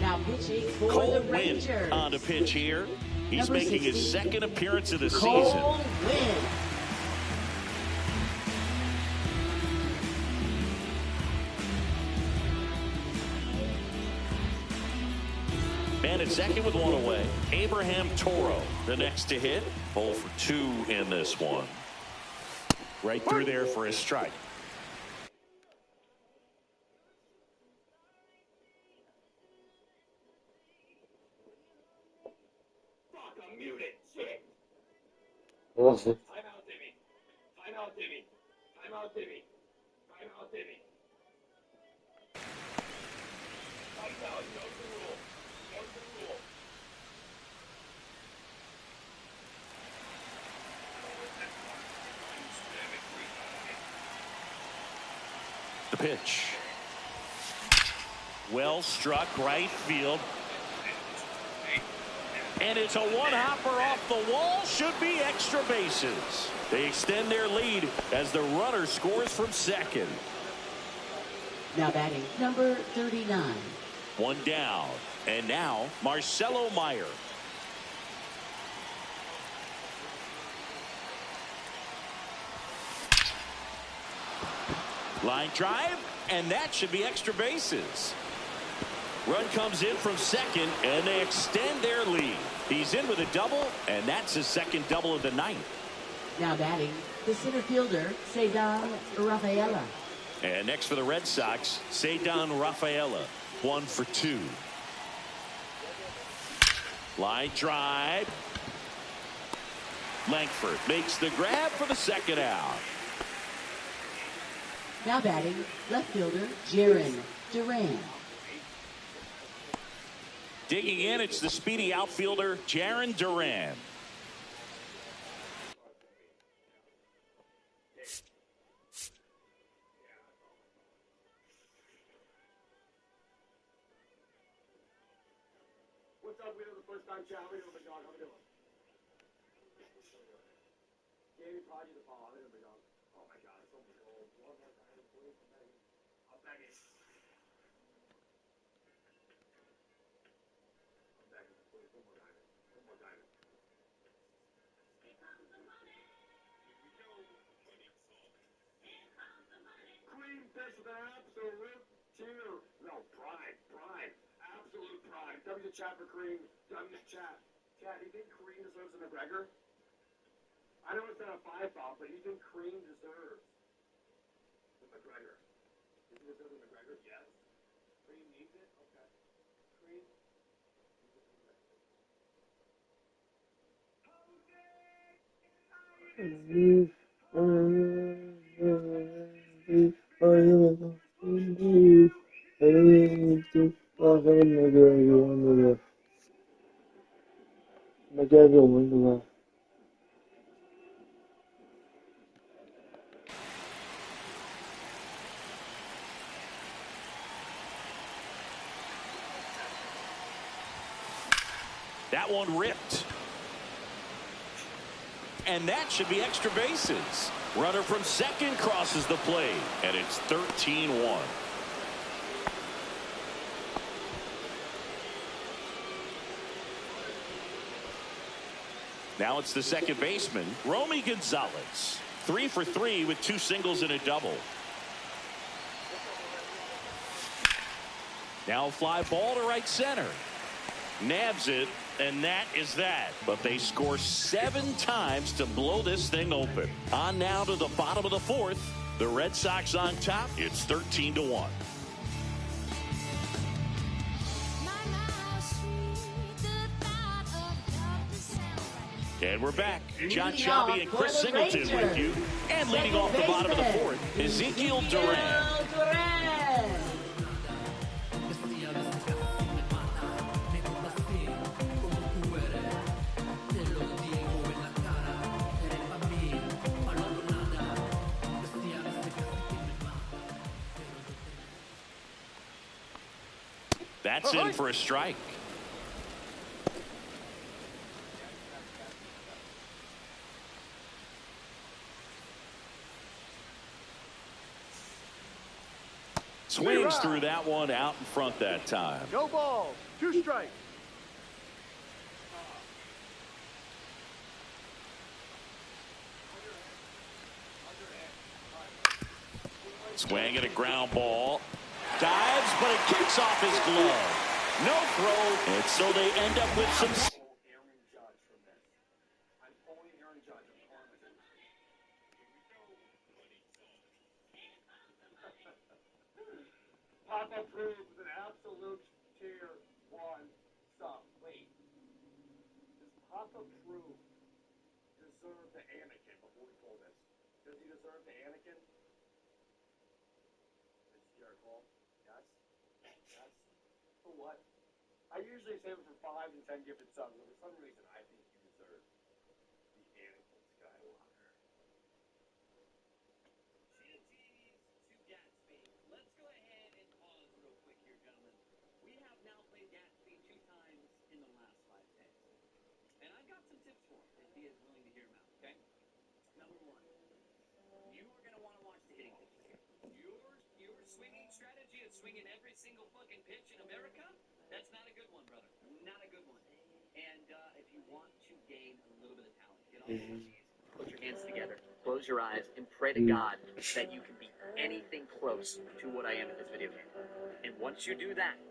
Now pitching for Cole the Winn Rangers. on to pitch here. He's Number making 60, his second appearance of the Cole season. Winn. Man at second with one away. Abraham Toro, the next to hit. 0 for 2 in this one. Right through there for his strike. What's it? Time out, Timmy. Time out, Timmy. Time out, Timmy. Time out, Timmy. Time out. Go to the rule. Go to the rule. The pitch. Well struck right field. And it's a one-hopper off the wall. Should be extra bases. They extend their lead as the runner scores from second. Now batting, number 39. One down. And now Marcelo Meyer. Line drive, and that should be extra bases. Run comes in from second, and they extend their lead. He's in with a double, and that's his second double of the night. Now batting, the center fielder, Cedar Rafaela. And next for the Red Sox, Cedar Rafaela. 1 for 2. Line drive. Langford makes the grab for the second out. Now batting, left fielder, Jaron Duran. Digging in, it's the speedy outfielder, Jaron Duran. What's up? We know the first time chat. How we doing, big dog? How we doing? Jamie Prodigy the ball. How we doing, big dog? Oh my God, it's so cold. One more time, please. I'll beg it. I'm begging, please. One more diamond. One more diamond. Here comes the money. Here we go. Here comes the money. Cream fish with an absolute cheer. No, prime. Absolute prime. W chat for Cream. W chat. Chat, do you think Cream deserves a McGregor? I know it's not a 5-foul, but do you think Cream deserves the McGregor? Does he deserve the McGregor? Yes. Cream needs it? Okay. Cream needs it. That one ripped. And that should be extra bases. Runner from second crosses the plate, and it's 13-1. Now it's the second baseman, Romy Gonzalez. 3 for 3 with 2 singles and a double. Now a fly ball to right center. Nabs it, and that is that. But they score 7 times to blow this thing open. On now to the bottom of the 4th. The Red Sox on top. It's 13-1. And we're back. John Shelby and Chris Singleton with you. And leading off the bottom of the 4th, Ezekiel Duran. That's in for a strike. Swings through that one out in front that time. No balls, 2 strikes. Swing at a ground ball. Dives, but it kicks off his glove. No throw, and so they end up with some. Papa proves an absolute tier 1 sub. Wait. Does Papa prove deserve the Anakin before we pull this? Does he deserve the Anakin? It's Jared Hall. Yes. Yes. For what? I usually save it for 5 and 10 gifted subs, but for some reason I think you deserve the Anakin Skywalker. Let's go ahead and pause real quick here, gentlemen. We have now played Gatsby 2 times in the last 5 days. And I've got some tips for him if he is willing to hear them out, okay? Number 1, you are going to want to watch the hitting pitches. Your swinging strategy is swinging every single fucking pitch in America? That's not a good one, brother. Not a good one. And if you want to gain a little bit of talent, get off the cheese, put your hands together, close your eyes, and pray to God that you can be anything close to what I am in this video game. And once you do that,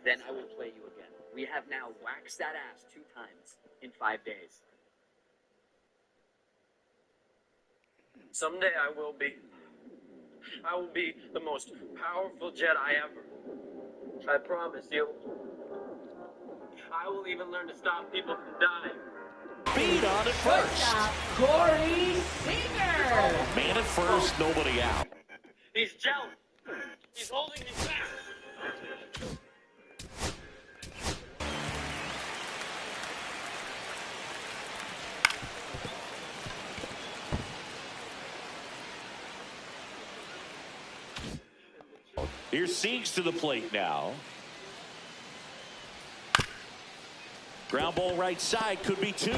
then I will play you again. We have now waxed that ass 2 times in 5 days. Someday I will be the most powerful Jedi ever. I promise you. I will even learn to stop people from dying. Beat on at first. Corey Seager. Man at first, nobody out. He's jealous. He's holding me back. Here's Siegs to the plate now. Ground ball right side, could be 2.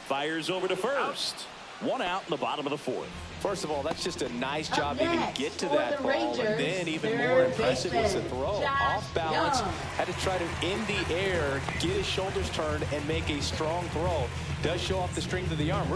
Fires over to first. 1 out in the bottom of the 4th. First of all, that's just a nice job to even get to for that the ball. Rangers, And then even more third impressive was the baseman, throw. Josh Off balance, Young. had to try to, in the air, get his shoulders turned and make a strong throw. Does show off the strength of the arm.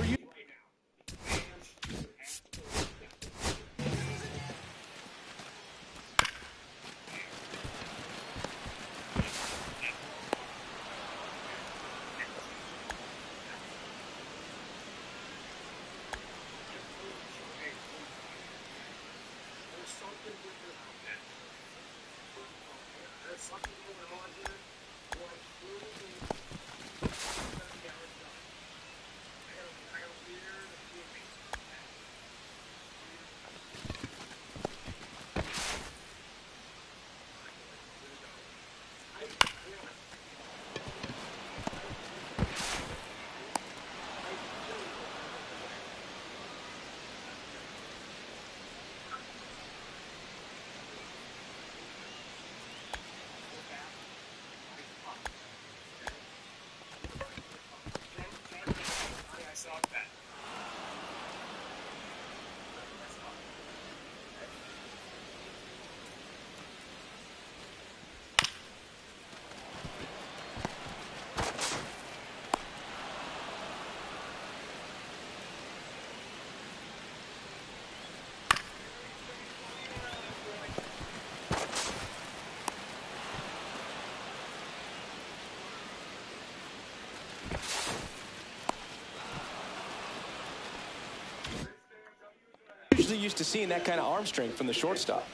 usually used to seeing that kind of arm strength from the shortstop.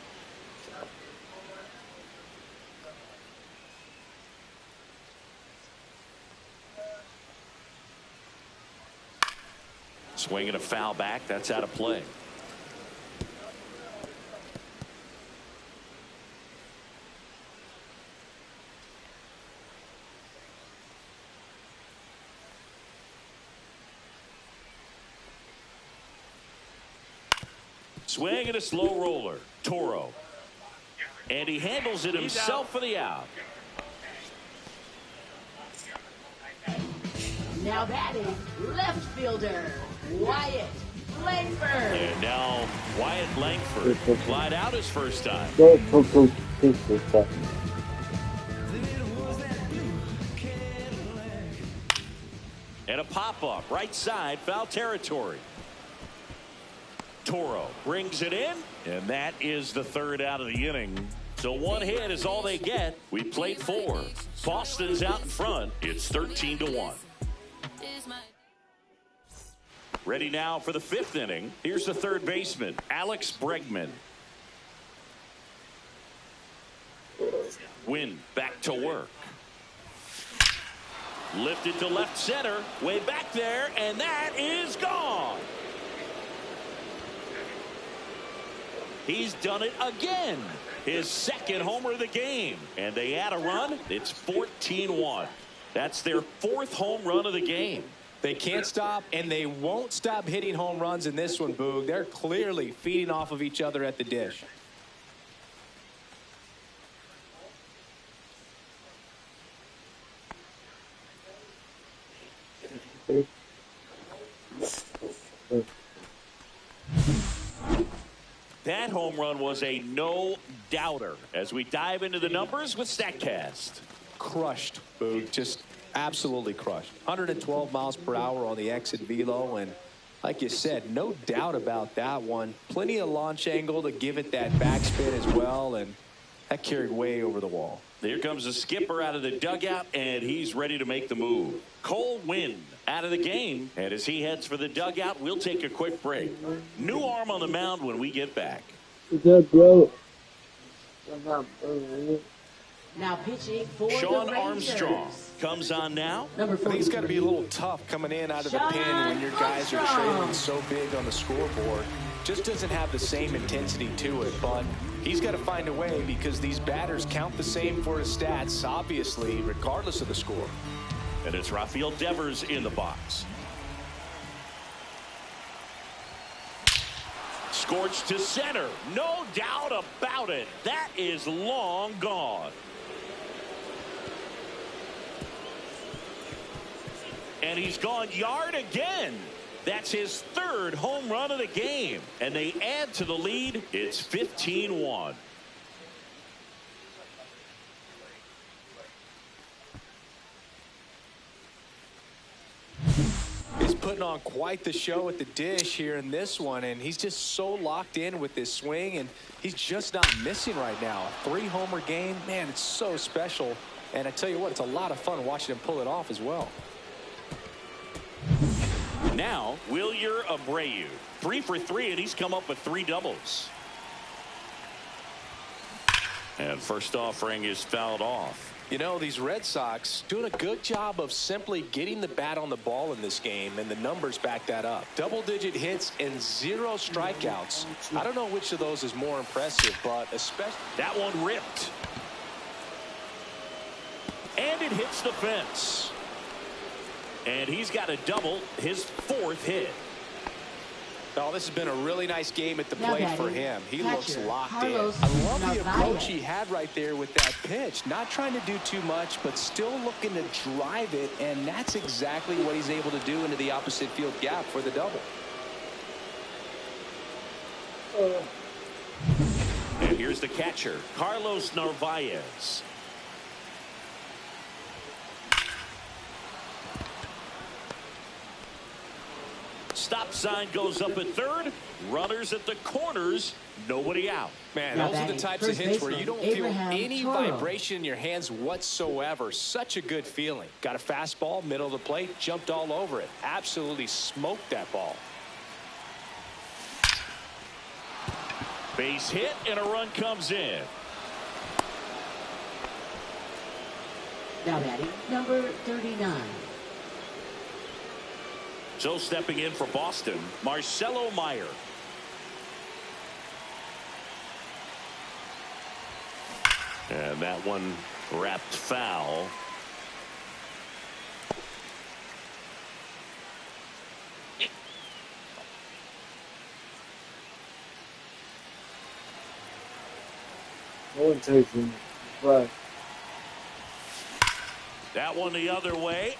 Swinging a foul back. That's out of play. Swing and a slow roller. Toro. And he handles it himself for the out. Now batting, left fielder, Wyatt Langford. And now Wyatt Langford flied out his first time. And a pop-up right side, foul territory. Toro brings it in, and that is the third out of the inning. So one hit is all they get. We played 4. Boston's out in front. It's 13-1. Ready now for the 5th inning. Here's the third baseman, Alex Bregman. Wynn back to work. Lifted to left center, way back there, and that is gone. He's done it again. His second homer of the game. And they add a run. It's 14-1. That's their 4th home run of the game. They can't stop, and they won't stop hitting home runs in this one, Boog. They're clearly feeding off of each other at the dish. That home run was a no-doubter. As we dive into the numbers with StatCast. Crushed, Boog. Just absolutely crushed. 112 miles per hour on the exit velo, and like you said, no doubt about that one. Plenty of launch angle to give it that backspin as well, and that carried way over the wall. Here comes the skipper out of the dugout, and he's ready to make the move. Cole Wynn out of the game, and as he heads for the dugout, we'll take a quick break. New arm on the mound when we get back. Now pitching for Sean the Armstrong comes on now. I think it's got to be a little tough coming in out of the pen when your guys are trailing so big on the scoreboard. Just doesn't have the same intensity to it, but he's got to find a way because these batters count the same for his stats, obviously, regardless of the score. And it's Rafael Devers in the box. Scorched to center. No doubt about it. That is long gone. And he's gone yard again. That's his 3rd home run of the game. And they add to the lead. It's 15-1. He's putting on quite the show at the dish here in this one, and he's just so locked in with this swing, and he's just not missing right now. A 3-homer game, man, it's so special. And I tell you what, it's a lot of fun watching him pull it off as well. Now, Wilyer Abreu. 3 for 3, and he's come up with 3 doubles. And first offering is fouled off. You know, these Red Sox doing a good job of simply getting the bat on the ball in this game, and the numbers back that up. Double-digit hits and 0 strikeouts. I don't know which of those is more impressive, but especially that one ripped. And it hits the fence. And he's got a double, his 4th hit. Oh, this has been a really nice game at the plate for him. He looks locked in. Carlos I love the Narvaez. approach he had right there with that pitch. Not trying to do too much, but still looking to drive it, and that's exactly what he's able to do into the opposite field gap for the double. And here's the catcher, Carlos Narvaez. Stop sign goes up at 3rd. Runners at the corners. Nobody out. Man, Now those are the batting types of first hits where you baseman, don't feel Abraham any Toro. vibration in your hands whatsoever. Such a good feeling. Got a fastball, middle of the plate, jumped all over it. Absolutely smoked that ball. Base hit and a run comes in. Now batting, number 39. So stepping in for Boston, Marcelo Meyer. And that one wrapped foul. No one takes him. Right. That one the other way.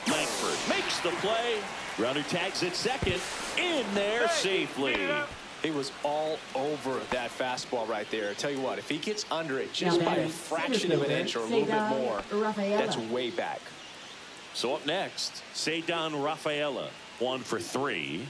Langford makes the play. Runner tags at second. In there safely. He was all over that fastball right there. I tell you what, if he gets under it just by a fraction of an inch or a little bit more, that's way back. So up next, Ceddanne Rafaela, 1 for 3.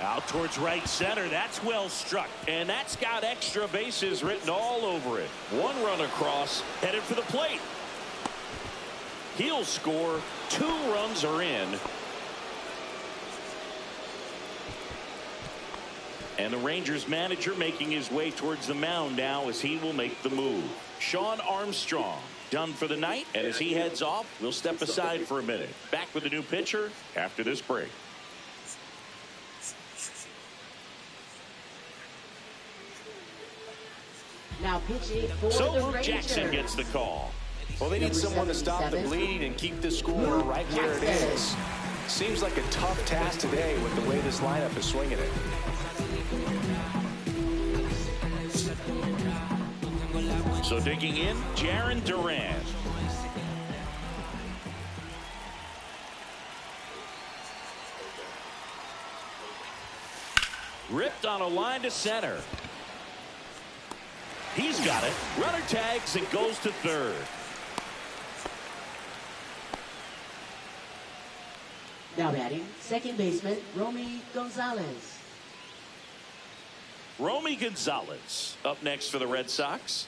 Out towards right center. That's well struck. And that's got extra bases written all over it. One run across, headed for the plate. He'll score. 2 runs are in. And the Rangers manager making his way towards the mound now as he will make the move. Shawn Armstrong done for the night. And as he heads off, we'll step aside for a minute. Back with a new pitcher after this break. Now pitching for So the Luke Rangers. Jackson gets the call. Well, they need someone to stop the bleed and keep the score right where it is. Seems like a tough task today with the way this lineup is swinging it. So digging in, Jarren Duran. Ripped on a line to center. He's got it. Runner tags and goes to third. Now batting, second baseman, Romy Gonzalez. Romy Gonzalez up next for the Red Sox.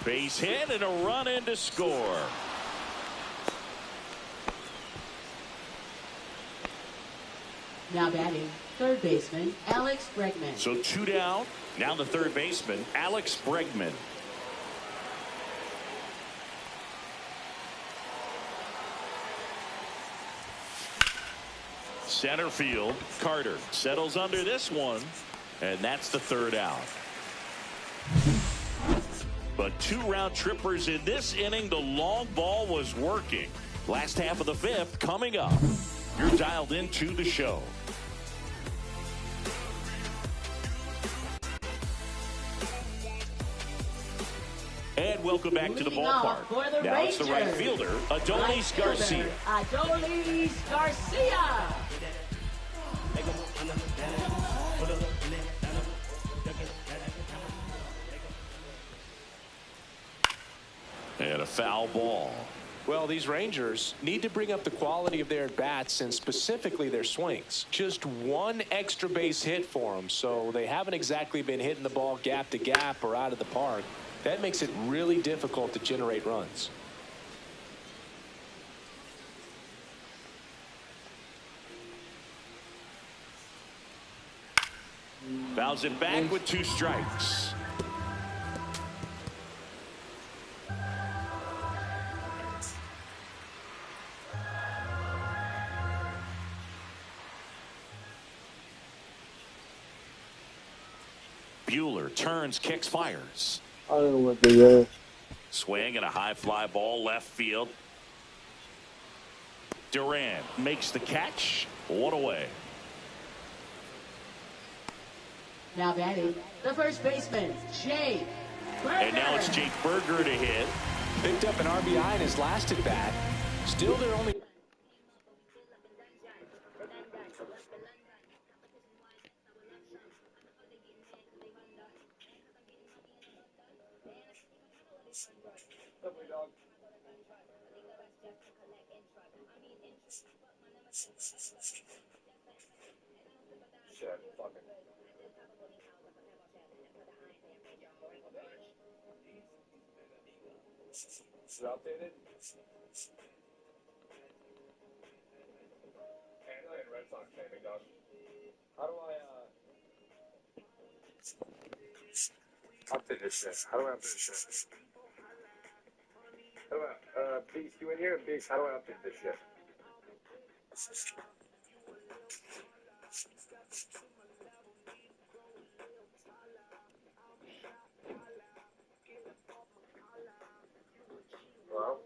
Base hit and a run in to score. Now batting, third baseman, Alex Bregman. So 2 down. Now the third baseman, Alex Bregman. Center field, Carter settles under this one, and that's the third out. But 2 round trippers in this inning. The long ball was working. Last half of the 5th coming up. You're dialed into the show. And welcome back to the ballpark. Now it's the right fielder, Adolis Garcia. Adolis Garcia. And a foul ball. Well, these Rangers need to bring up the quality of their at-bats and specifically their swings. Just 1 extra base hit for them, so they haven't exactly been hitting the ball gap to gap or out of the park. That makes it really difficult to generate runs. Fouls it back with 2 strikes. Buehler turns, kicks, fires. I don't know what they are. Swing and a high fly ball left field. Duran makes the catch. 1 away. Now batting, the first baseman, Jake Burger. And now it's Jake Burger to hit. Picked up an RBI in his last at bat. Still their only. Lovely dog. Shit, fuck it. Is it updated? Hey, I know you're a Red Sox fan, big dog. How do I, update this shit? How do I update this shit? How do I, Beast, you in here? Beast, how do I update this shit? Hello?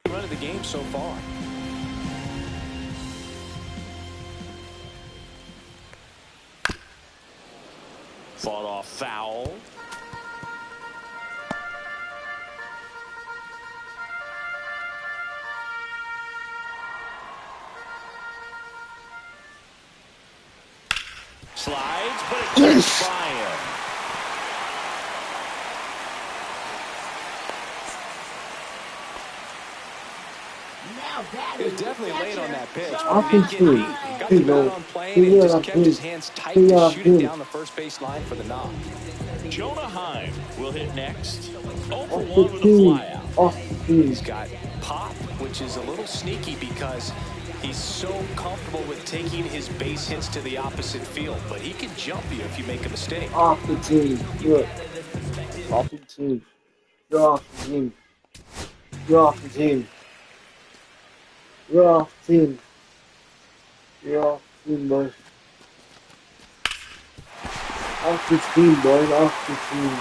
Run of the game so far. Fought off foul. Slides, but it gets by him. He was definitely late on that pitch. Off He the didn't get team. beat. Got the Hey, bat no. on plane Hey, and yeah, just kept his hey. hands tight Hey, to yeah, shoot it hey. down the first base line for the knock. Jonah Heim will hit next. 0 for Off 1 the with a team. flyout. Off the team. He's got pop, which is a little sneaky because he's so comfortable with taking his base hits to the opposite field. But he can jump you if you make a mistake. Off the team. Good. Off the team. You're off the team. You're off the team. You're off the team. You're off the team, boys. Off the team, boys. Off the team.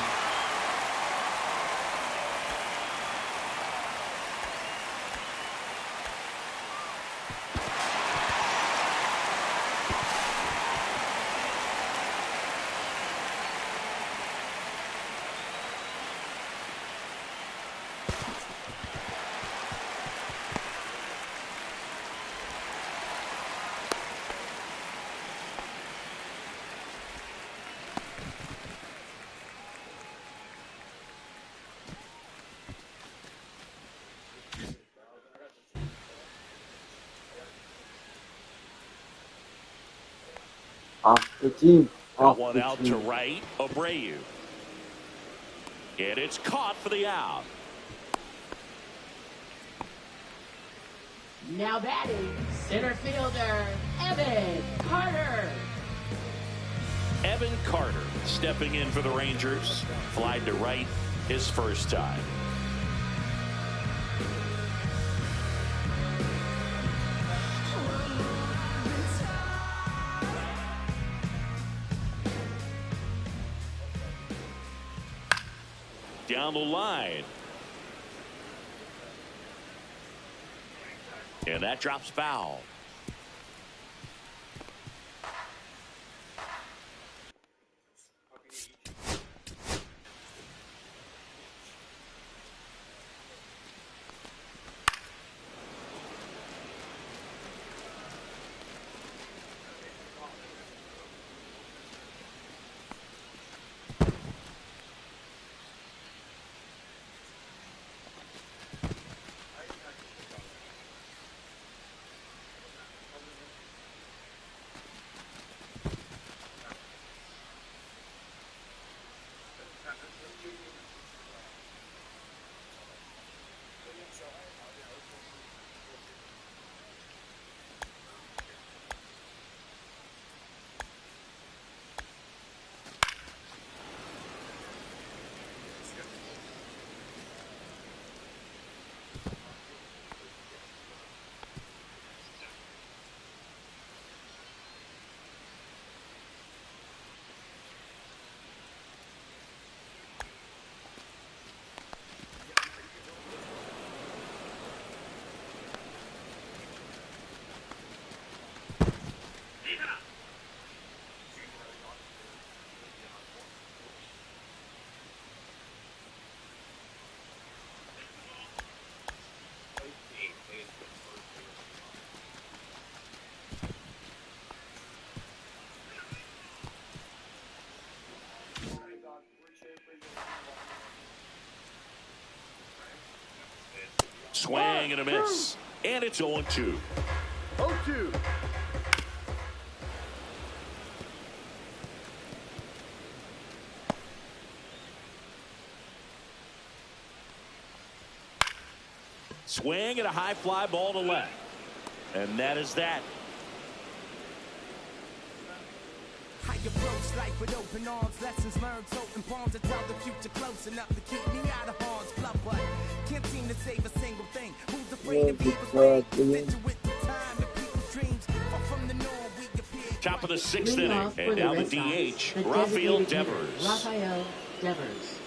Off the team. Got Off one the out to team. right. Abreu. And it's caught for the out. Now batting, center fielder, Evan Carter. Evan Carter stepping in for the Rangers. Flied to right his first time. Down the line. And that drops foul. Swing and a miss. And it's 0-2. 0-2. Swing and a high fly ball to left. And that is that. I approach life with open arms, lessons learned, open palms to tell the future close enough to keep me out of harm's blood, but can't seem to save a single thing. Who's afraid of people's ways? With the time and people's dreams, far from the norm, we appear. Top of the sixth inning, and now the DH, Rafael Devers. Rafael Devers.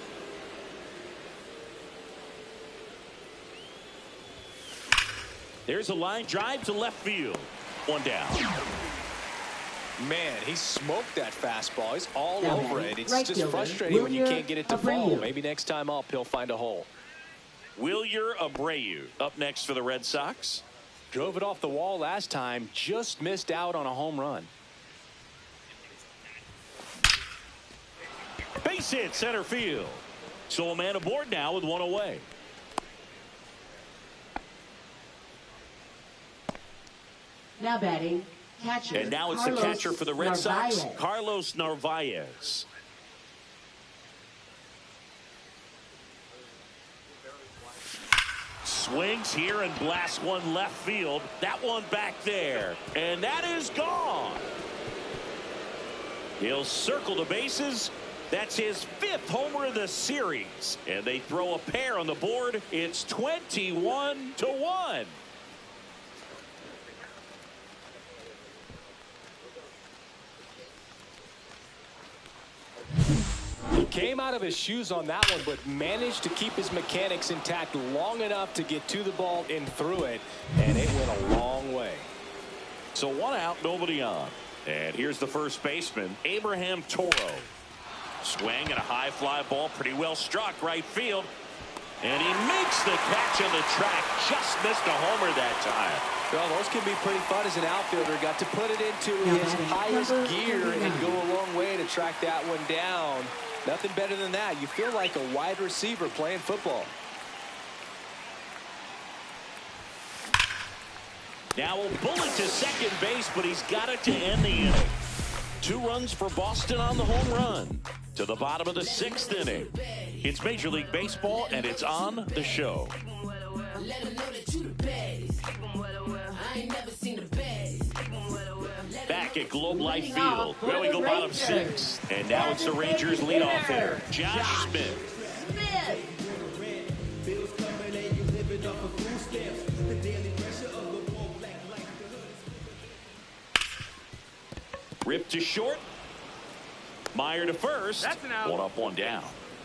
There's a line drive to left field. One down. Man, he smoked that fastball. He's all Now over it. It's right just fielder, frustrating when you can't get it to fall. Abreu. Maybe next time up, he'll find a hole. Wilyer Abreu up next for the Red Sox. Drove it off the wall last time. Just missed out on a home run. Base hit center field. So a man aboard now with one away. Now batting, catcher. And now it's Carlos the catcher for the Red Sox, Narvaez. Carlos Narvaez. Swings here and blasts one left field. That one back there. And that is gone. He'll circle the bases. That's his 5th homer of the series. And they throw a pair on the board. It's 21-1. He came out of his shoes on that one, but managed to keep his mechanics intact long enough to get to the ball and through it, and it went a long way. So one out, nobody on. And here's the first baseman, Abraham Toro. Swing and a high fly ball, pretty well struck right field. And he makes the catch on the track. Just missed a homer that time. Well, those can be pretty fun as an outfielder. Got to put it into his highest gear and go a long way to track that one down. Nothing better than that. You feel like a wide receiver playing football. Now a bullet to second base, but he's got it to end the inning. 2 runs for Boston on the home run. To the bottom of the 6th inning. It's Major League Baseball, and it's on the show. Back at Globe Life Field, where we go bottom 6. And now it's the Rangers leadoff hitter, Josh Smith. Ripped to short. Meyer to first. That's an out. 1 up, 1 down.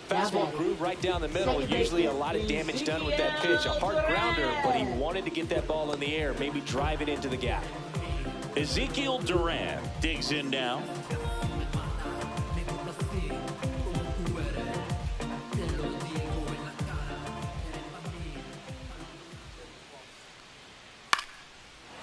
Fastball groove right down the middle. Usually a lot of damage done with that pitch. A hard grounder, but he wanted to get that ball in the air, maybe drive it into the gap. Ezekiel Duran digs in now.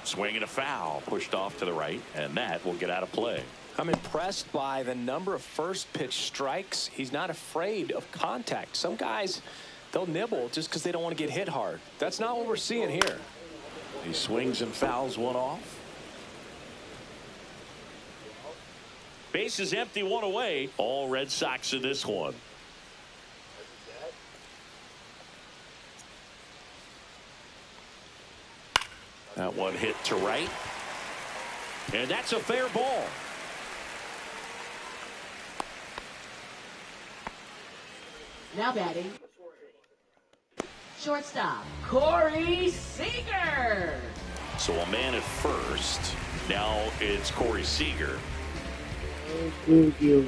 Swing and a foul, pushed off to the right, and that will get out of play. I'm impressed by the number of first pitch strikes. He's not afraid of contact. Some guys, they'll nibble just because they don't want to get hit hard. That's not what we're seeing here. He swings and fouls one off. Base is empty, 1 away. All Red Sox in this one. That one hit to right. And that's a fair ball. Now batting, shortstop, Corey Seager. So a man at first. Now it's Corey Seager. Thank you.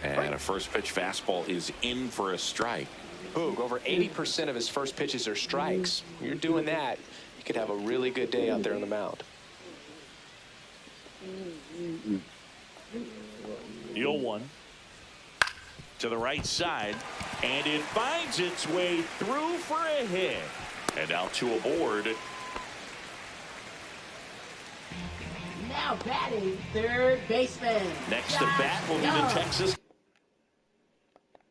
And a first pitch fastball is in for a strike. Boog, over 80% of his first pitches are strikes. You're doing that, you could have a really good day out there on the mound. 0-1 to the right side, and it finds its way through for a hit. And now 2 aboard. Now batting, third baseman. Next to bat will be the Texas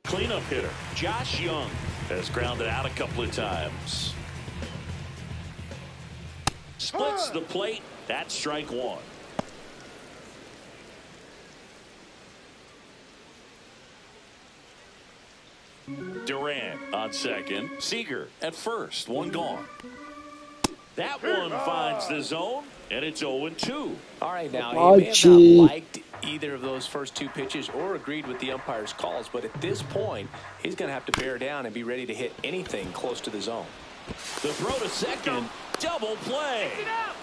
cleanup hitter, Josh Young. Has grounded out a couple of times. splits the plate. That's strike one. Durant on second. Seager at first. One gone. That one finds the zone, and it's 0-2. All right, now, he may have not liked either of those first two pitches or agreed with the umpire's calls, but at this point, he's going to have to bear down and be ready to hit anything close to the zone. The throw to second. Double play.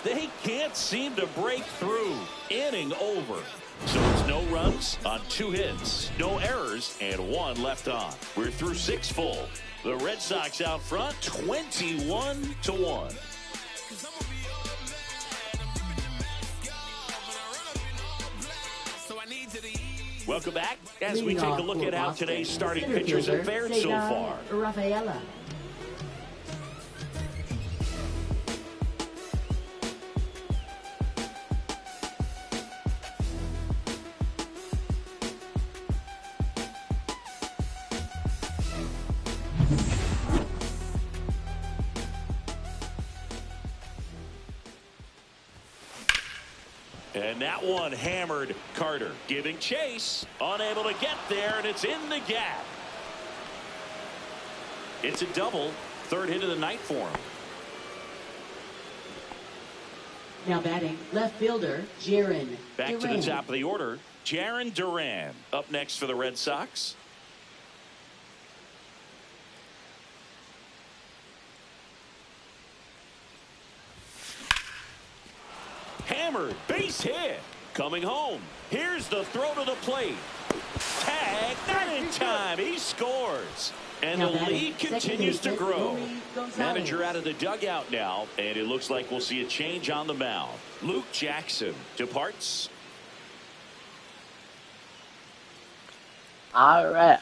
They can't seem to break through. Inning over. So it's no runs on 2 hits, no errors, and 1 left on. We're through 6 full. The Red Sox out front, 21-1. Welcome back as we take a look at how today's starting pitchers have fared so far. Rafaela. And that one hammered. Carter giving chase. Unable to get there, and it's in the gap. It's a double. 3rd hit of the night for him. Now batting, left fielder, Jaron Back Duran. to the top of the order. Jaron Duran up next for the Red Sox. Hammered, base hit. Coming home. Here's the throw to the plate. Tag, not in time. He scores. And the lead continues to grow. Manager out of the dugout now, and it looks like we'll see a change on the mound. Luke Jackson departs. All right.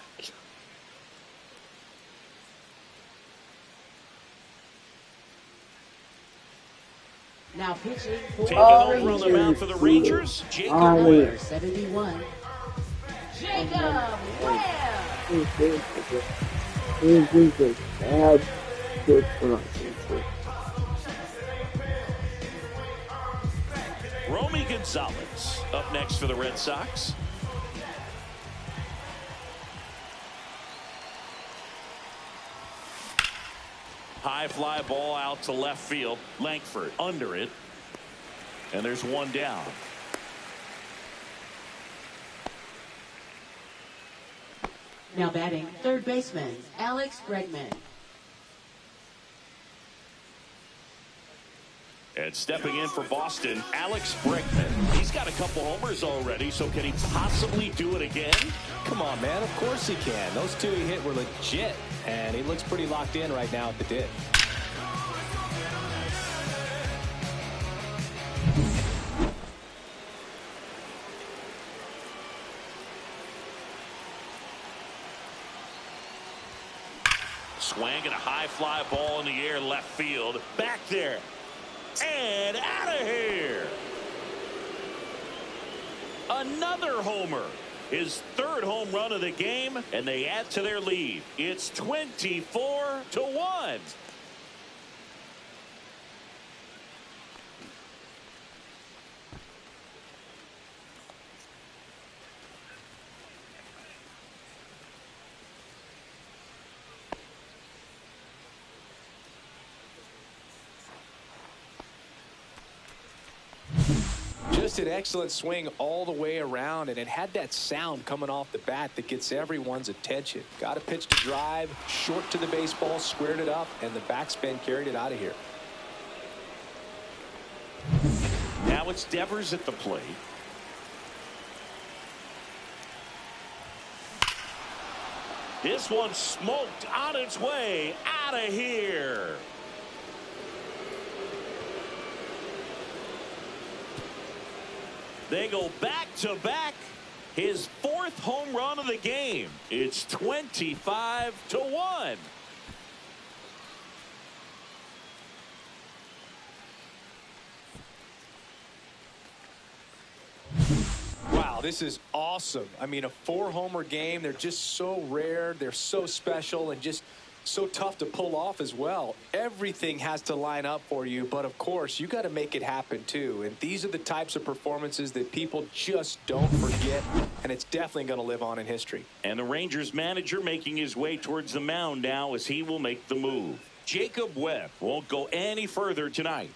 Now pitching for Taking over on the mound for the Rangers, Jacob Webb. 71. Jacob Webb. Romy Gonzalez up next for the Red Sox. High fly ball out to left field. Langford under it. And there's one down. Now batting, 3rd baseman, Alex Bregman. And stepping in for Boston, Alex Bregman. He's got a couple homers already, so can he possibly do it again? Come on, man. Of course he can. Those 2 he hit were legit, and he looks pretty locked in right now at the dip. Swinging a high fly ball in the air left field. Back there. And out of here. Another homer. His 3rd home run of the game, and they add to their lead. It's 24-1. Just an excellent swing all the way around, and it had that sound coming off the bat that gets everyone's attention. Got a pitch to drive, short to the baseball, squared it up, and the backspin carried it out of here. Now it's Devers at the plate. This one smoked on its way out of here. They go back-to-back. His 4th home run of the game. It's 25-1. Wow, this is awesome. I mean, a 4-homer game. They're just so rare. They're so special. And just So tough to pull off as well. Everything has to line up for you, but of course, you got to make it happen too. And these are the types of performances that people just don't forget, and it's definitely going to live on in history. And the Rangers manager making his way towards the mound now as he will make the move. Jacob Webb won't go any further tonight.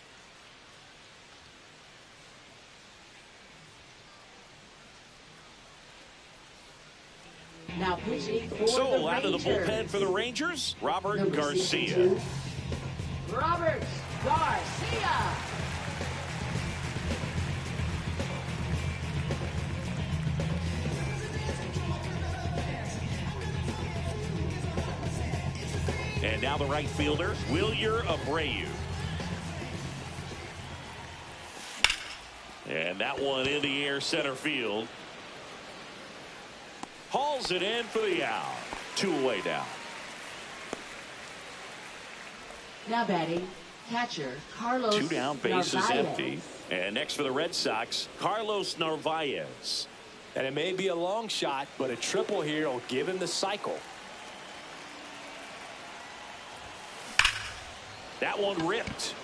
Now pitching for So the out of the Rangers. bullpen for the Rangers, Robert Number Garcia. 62, Robert Garcia. And now the right fielder, Wilyer Abreu. And that one in the air center field. Hauls it in for the out. 2 away down. Now batting, catcher Carlos 2 down, base is Narvaez. empty. And next for the Red Sox, Carlos Narvaez. And it may be a long shot, but a triple here will give him the cycle. That one ripped.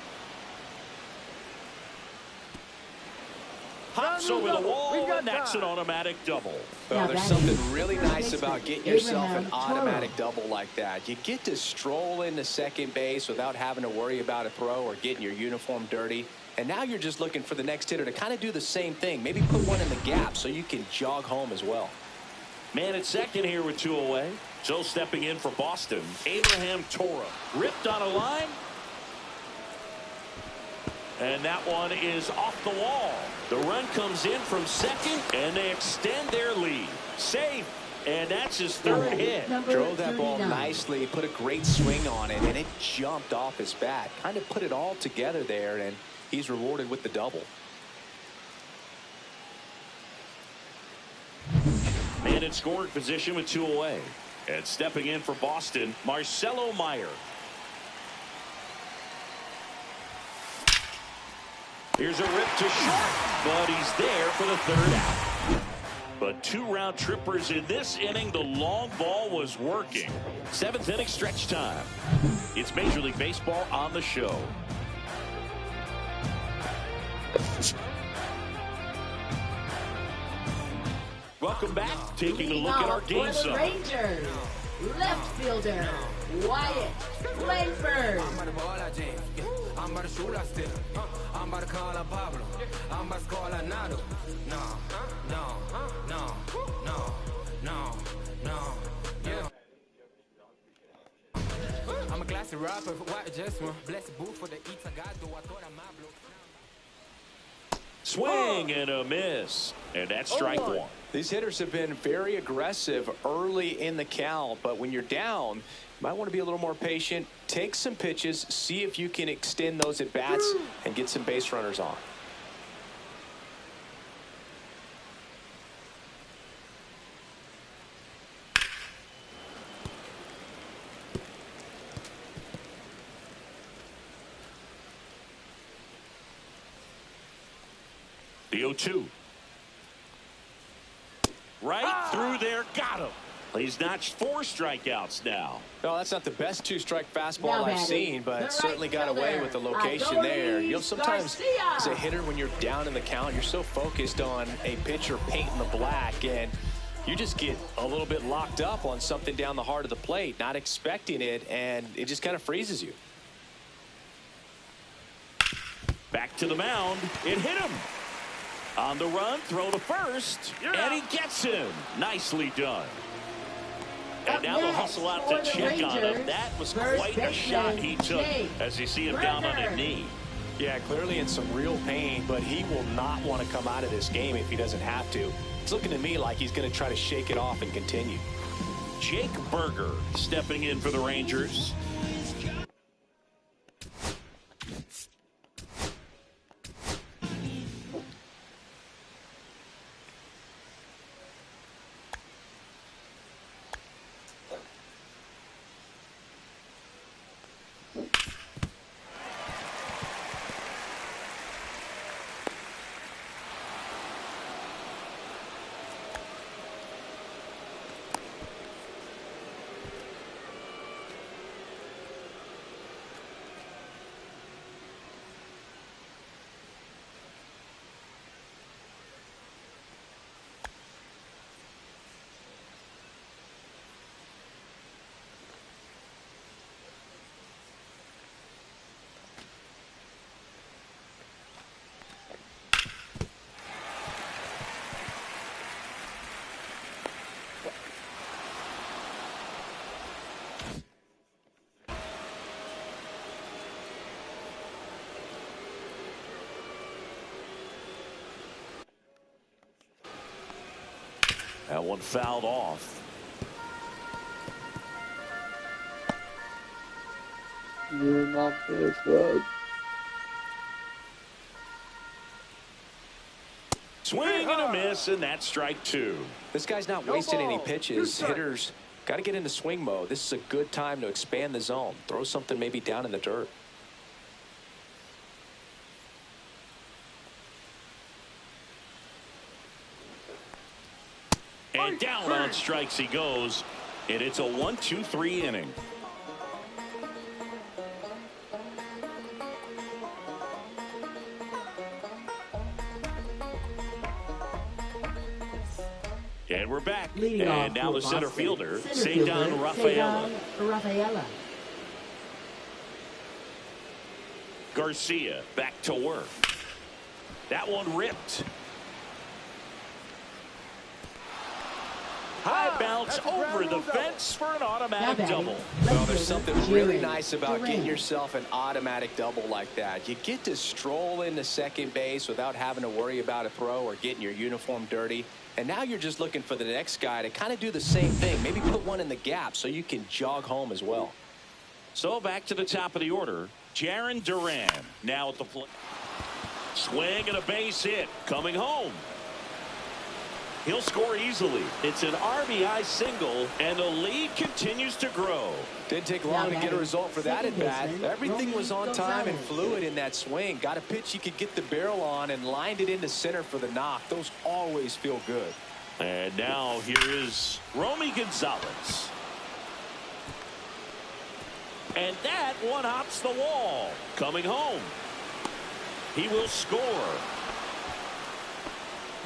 Hops over the wall, and that's an automatic double. Well, there's something really nice about getting yourself an automatic double like that. You get to stroll into second base without having to worry about a throw or getting your uniform dirty. And now you're just looking for the next hitter to kind of do the same thing. Maybe put one in the gap so you can jog home as well. Man at second here with 2 away. So stepping in for Boston, Abraham Toro. Ripped on a line. And that one is off the wall. The run comes in from second, and they extend their lead. Safe, and that's his 3rd hit. Drove that ball nicely, put a great swing on it, and it jumped off his bat. Kind of put it all together there, and he's rewarded with the double. Man in scoring position with 2 away. And stepping in for Boston, Marcelo Meyer. Here's a rip to short, but he's there for the 3rd out. But 2 round trippers in this inning. The long ball was working. 7th inning stretch time. It's Major League Baseball on the show. Welcome back. Taking a look at our game for the sum. Rangers, left fielder Wyatt Langford. I'm about to shoot her still. I'm about to call her Pablo. I'm about to call her Nado. No. Yeah. I'm a classy rapper, white adjustment. Blessed boo for the eats I got, though I thought I might blow. Swing and a miss. And that's strike 1. These hitters have been very aggressive early in the count, but when you're down, you might want to be a little more patient. Take some pitches, see if you can extend those at bats and get some base runners on. The 0-2. Right through there, got him. He's notched 4 strikeouts now. No, that's not the best 2-strike fastball Now I've batting, seen, but the certainly right got away fielder, with the location there. You know, sometimes Garcia. as a hitter, when you're down in the count, you're so focused on a pitcher painting the black, and you just get a little bit locked up on something down the heart of the plate, not expecting it, and it just kind of freezes you. Back to the mound. It hit him. On the run, throw to first, and he gets him. Nicely done. And now they'll hustle out to check on him. That was quite a shot he took as you see him down on his knee. Yeah, clearly in some real pain, but he will not want to come out of this game if he doesn't have to. It's looking to me like he's going to try to shake it off and continue. Jake Berger stepping in for the Rangers. That one fouled off. You're not this good. Swing and a miss, and that's strike two. This guy's not wasting any pitches. Hitters got to get into swing mode. This is a good time to expand the zone. Throw something maybe down in the dirt. And down on strikes he goes. And it's a 1-2-3 inning. And we're back. Leading and now the center fielder, Cedar Rafaela. Garcia back to work. That one ripped. High bounce over the fence for an automatic double. Well, there's something really nice about getting yourself an automatic double like that. You get to stroll into second base without having to worry about a throw or getting your uniform dirty. And now you're just looking for the next guy to kind of do the same thing. Maybe put one in the gap so you can jog home as well. So back to the top of the order. Jarren Duran now at the plate. Swing and a base hit. Coming home. He'll score easily. It's an RBI single, and the lead continues to grow. Didn't take long to get a result for that at bat. Everything was on time and fluid in that swing. Got a pitch you could get the barrel on and lined it into center for the knock. Those always feel good. And now here is Romy Gonzalez. And that one hops the wall. Coming home. He will score.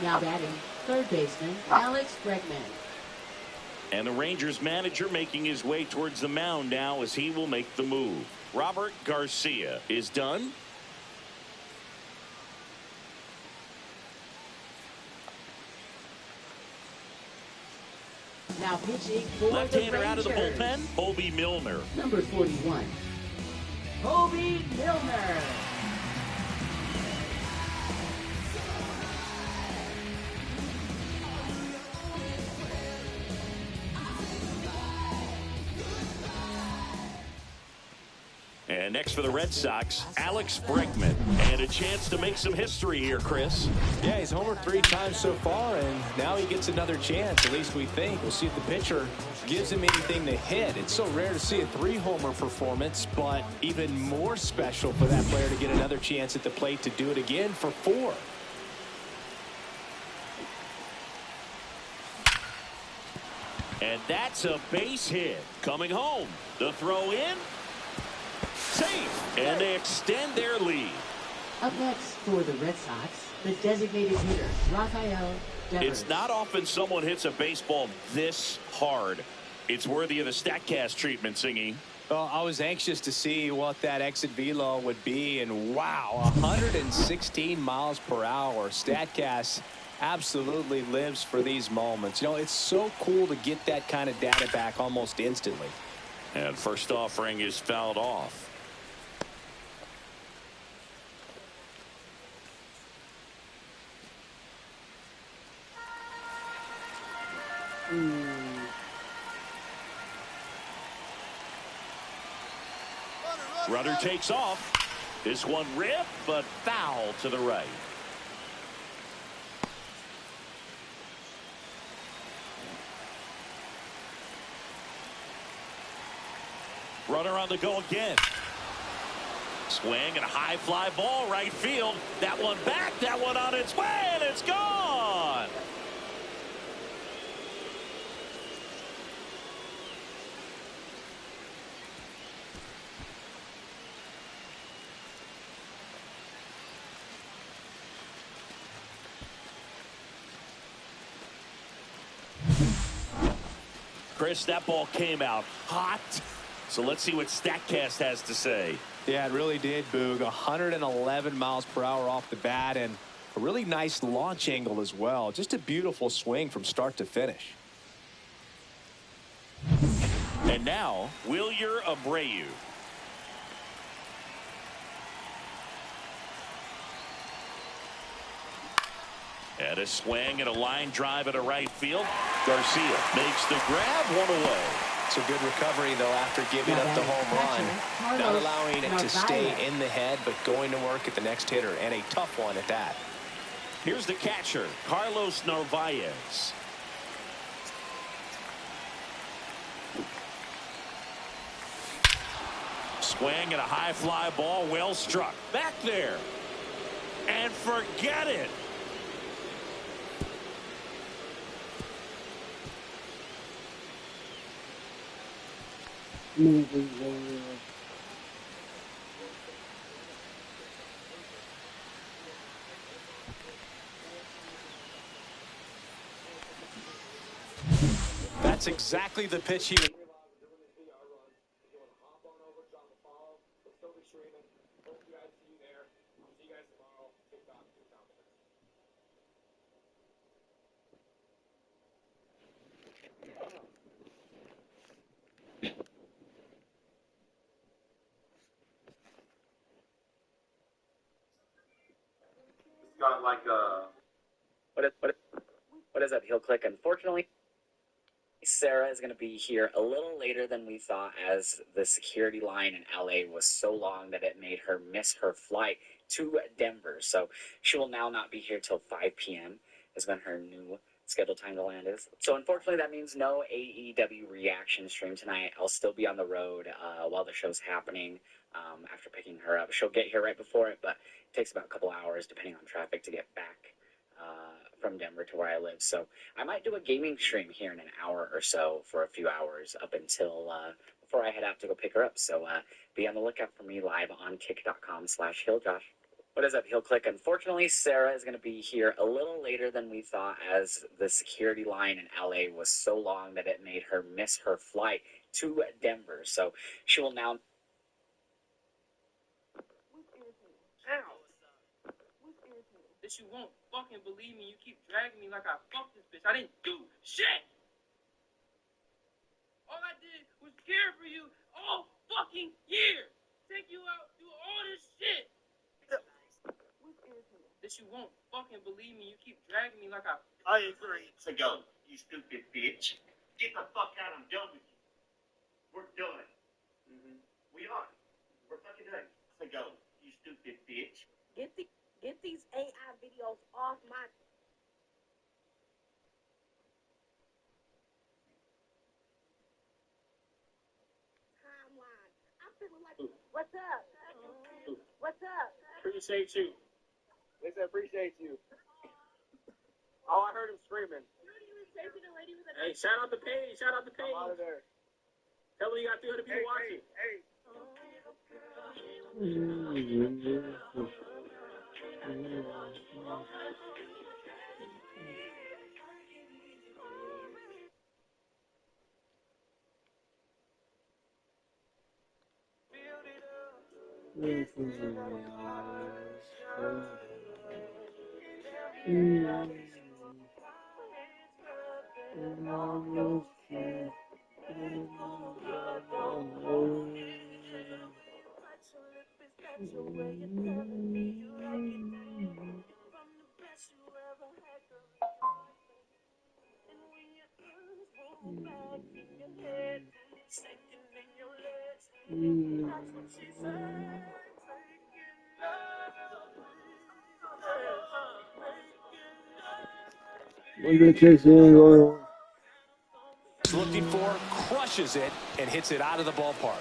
Now batting, third baseman Alex Bregman. And the Rangers manager making his way towards the mound now as he will make the move. Robert Garcia is done. Now pitching for left-hander the out of the Rangers. bullpen, Hobie Milner. Number 41, Hobie Milner. And next for the Red Sox, Alex Bregman. And a chance to make some history here, Chris. Yeah, he's homered 3 times so far, and now he gets another chance, at least we think. We'll see if the pitcher gives him anything to hit. It's so rare to see a 3-homer performance, but even more special for that player to get another chance at the plate to do it again for 4. And that's a base hit. Coming home. The throw in. Safe. And they extend their lead. Up next for the Red Sox, the designated hitter, Rafael Devers. It's not often someone hits a baseball this hard. It's worthy of the StatCast treatment, Singy. Well, I was anxious to see what that exit velo would be, and wow, 116 miles per hour. StatCast absolutely lives for these moments. You know, it's so cool to get that kind of data back almost instantly. And first offering is fouled off. Runner takes off. This one ripped, but foul to the right. Runner on the go again. Swing and a high fly ball right field. That one back, that one on its way, and it's gone. Chris, that ball came out hot. So let's see what StatCast has to say. Yeah, it really did, Boog. 111 miles per hour off the bat, and a really nice launch angle as well. Just a beautiful swing from start to finish. And now, Wilyer Abreu. And a swing and a line drive at a right field. Garcia makes the grab, one away. It's a good recovery, though, after giving up the home run. Not allowing it to stay in the head, but going to work at the next hitter, and a tough one at that. Here's the catcher, Carlos Narvaez. Swing and a high fly ball, well struck. Back there. And forget it. That's exactly the pitch he would. Got like a what is that heel click? Unfortunately, Sarah is going to be here a little later than we thought, as the security line in LA was so long that it made her miss her flight to Denver. So she will now not be here till 5 p.m. is when her new scheduled time to land is. So unfortunately, that means no AEW reaction stream tonight. I'll still be on the road while the show's happening. After picking her up, she'll get here right before it, but it takes about a couple hours depending on traffic to get back from Denver to where I live. So I might do a gaming stream here in an hour or so for a few hours up until before I head out to go pick her up. So be on the lookout for me live on kick.com/HillJosh. What is up, heel click? Unfortunately, Sarah is going to be here a little later than we thought, as the security line in LA was so long that it made her miss her flight to Denver. So she will now. That you won't fucking believe me. You keep dragging me like I fucked this bitch. I didn't do shit. All I did was care for you all fucking year. Take you out, do all this shit. That you won't fucking believe me. You keep dragging me like I agree. So go, you stupid bitch. Get the fuck out. I'm done with you. We're done. We are. We're fucking done. So go, you stupid bitch. Get these AI videos off my timeline. I'm feeling like, what's up? What's up? appreciate you. They said appreciate you. Oh, I heard him screaming. Hey, shout out the page. Shout out the page. I'm out of there. Tell them you got 300 people watching. Hey. Looking for, crushes it, and hits it out of the ballpark.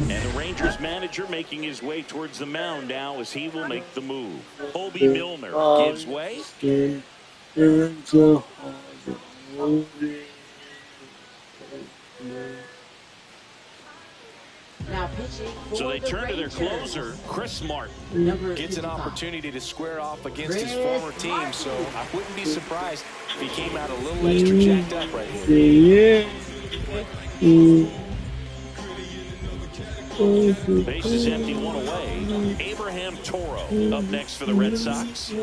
And the Rangers manager making his way towards the mound now, as he will make the move. Colby Milner gives way. Now pitching for So they the turn to their Rangers. closer, Chris Martin. Number Gets an 55. opportunity to square off against his Chris former team, Martin. so I wouldn't be surprised if he came out a little extra jacked up right here. Base is empty, one away. Abraham Toro up next for the Red Sox. That's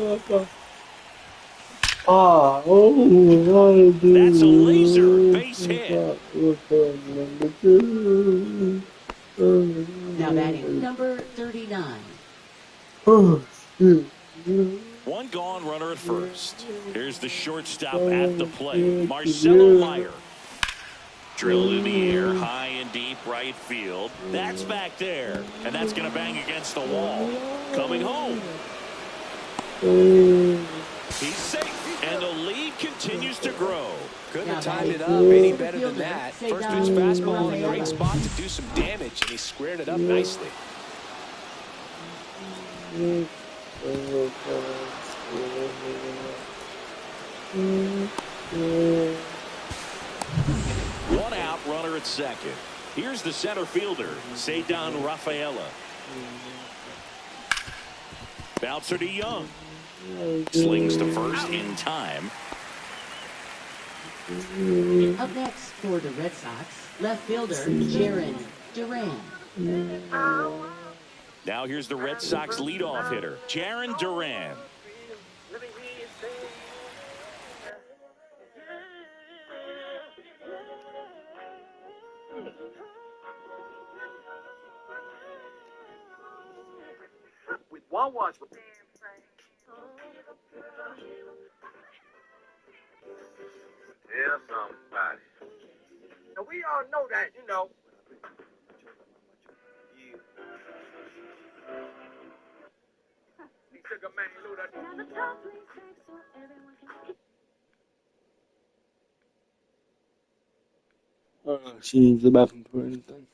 a laser base hit. Now batting number 39. One gone, runner at first. Here's the shortstop at the plate, Marcelo Meyer. Drilled in the air, high and deep right field. That's back there, and that's going to bang against the wall. Coming home. He's safe, and the lead continues to grow. Couldn't have timed it up any better than that. First pitch fastball in a great spot to do some damage, and he squared it up nicely. One out, runner at second. Here's the center fielder, Cedar Rafaela. Bouncer to Young. Slings to first in time. Up next for the Red Sox, left fielder Jaron Duran. Now here's the Red Sox leadoff hitter, Jaron Duran. With Wawa's. Tell somebody. Now we all know that, you know. He took a man and She needs the bathroom for anything.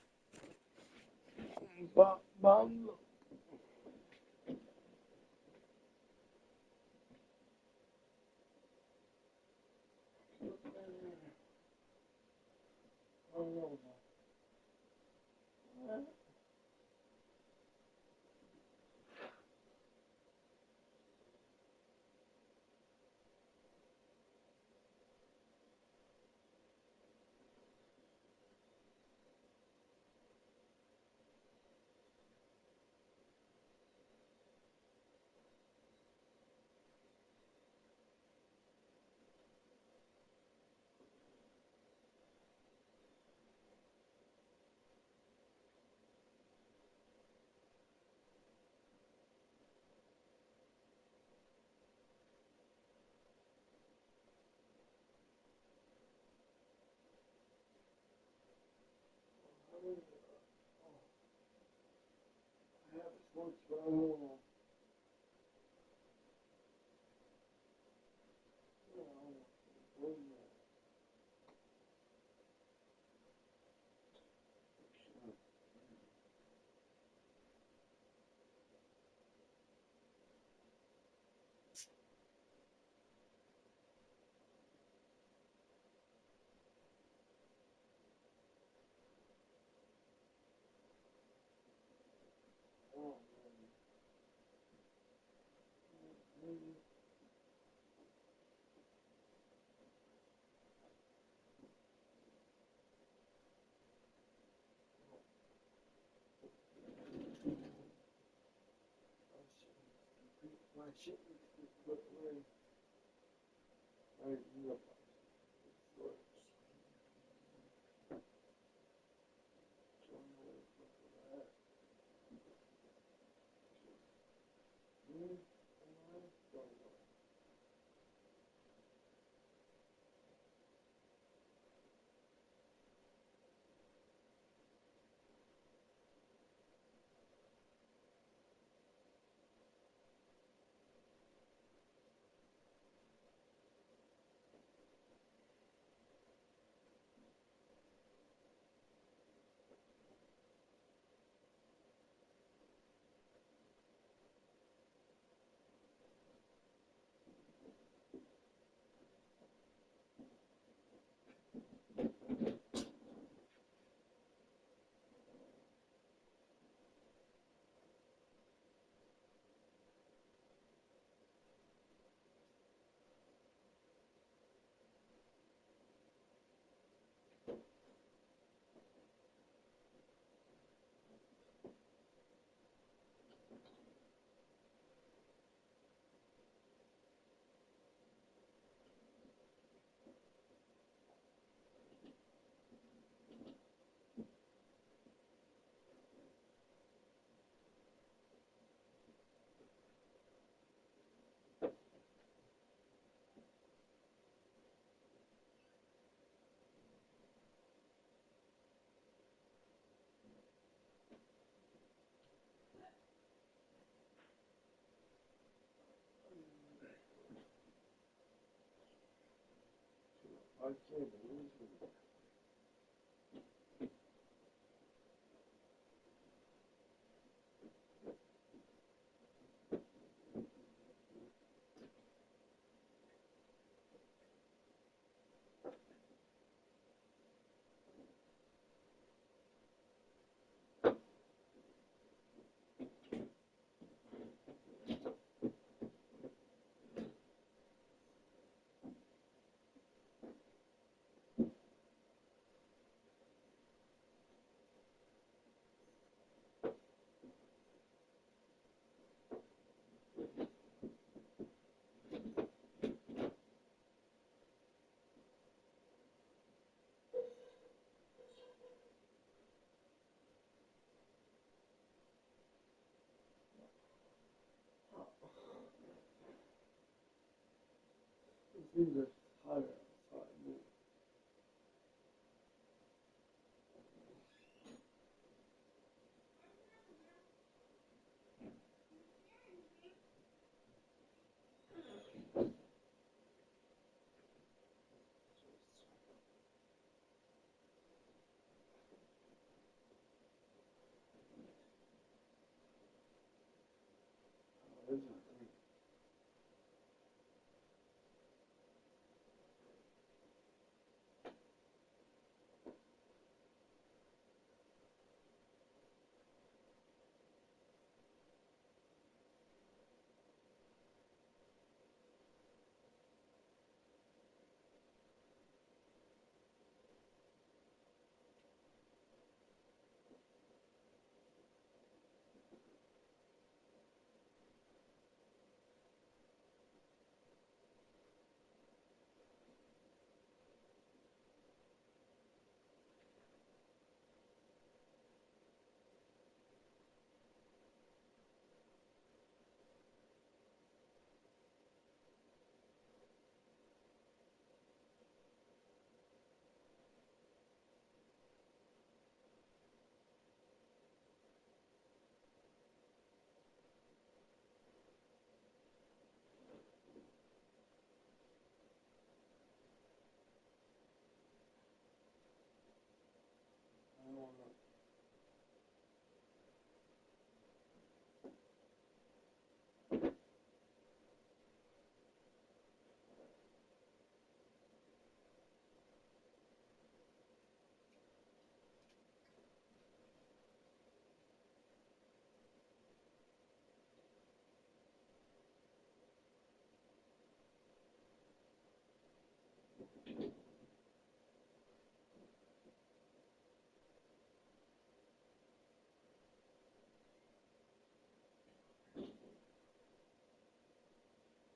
can't believe it. These are higher outside.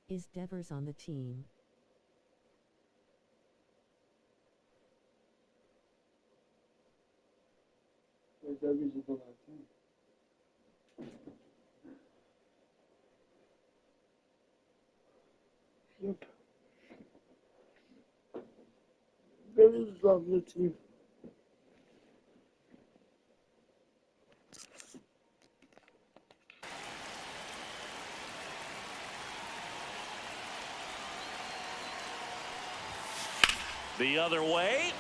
Is Devers on the team? Devers is on that team. Yep. Devers is on the team. The other way.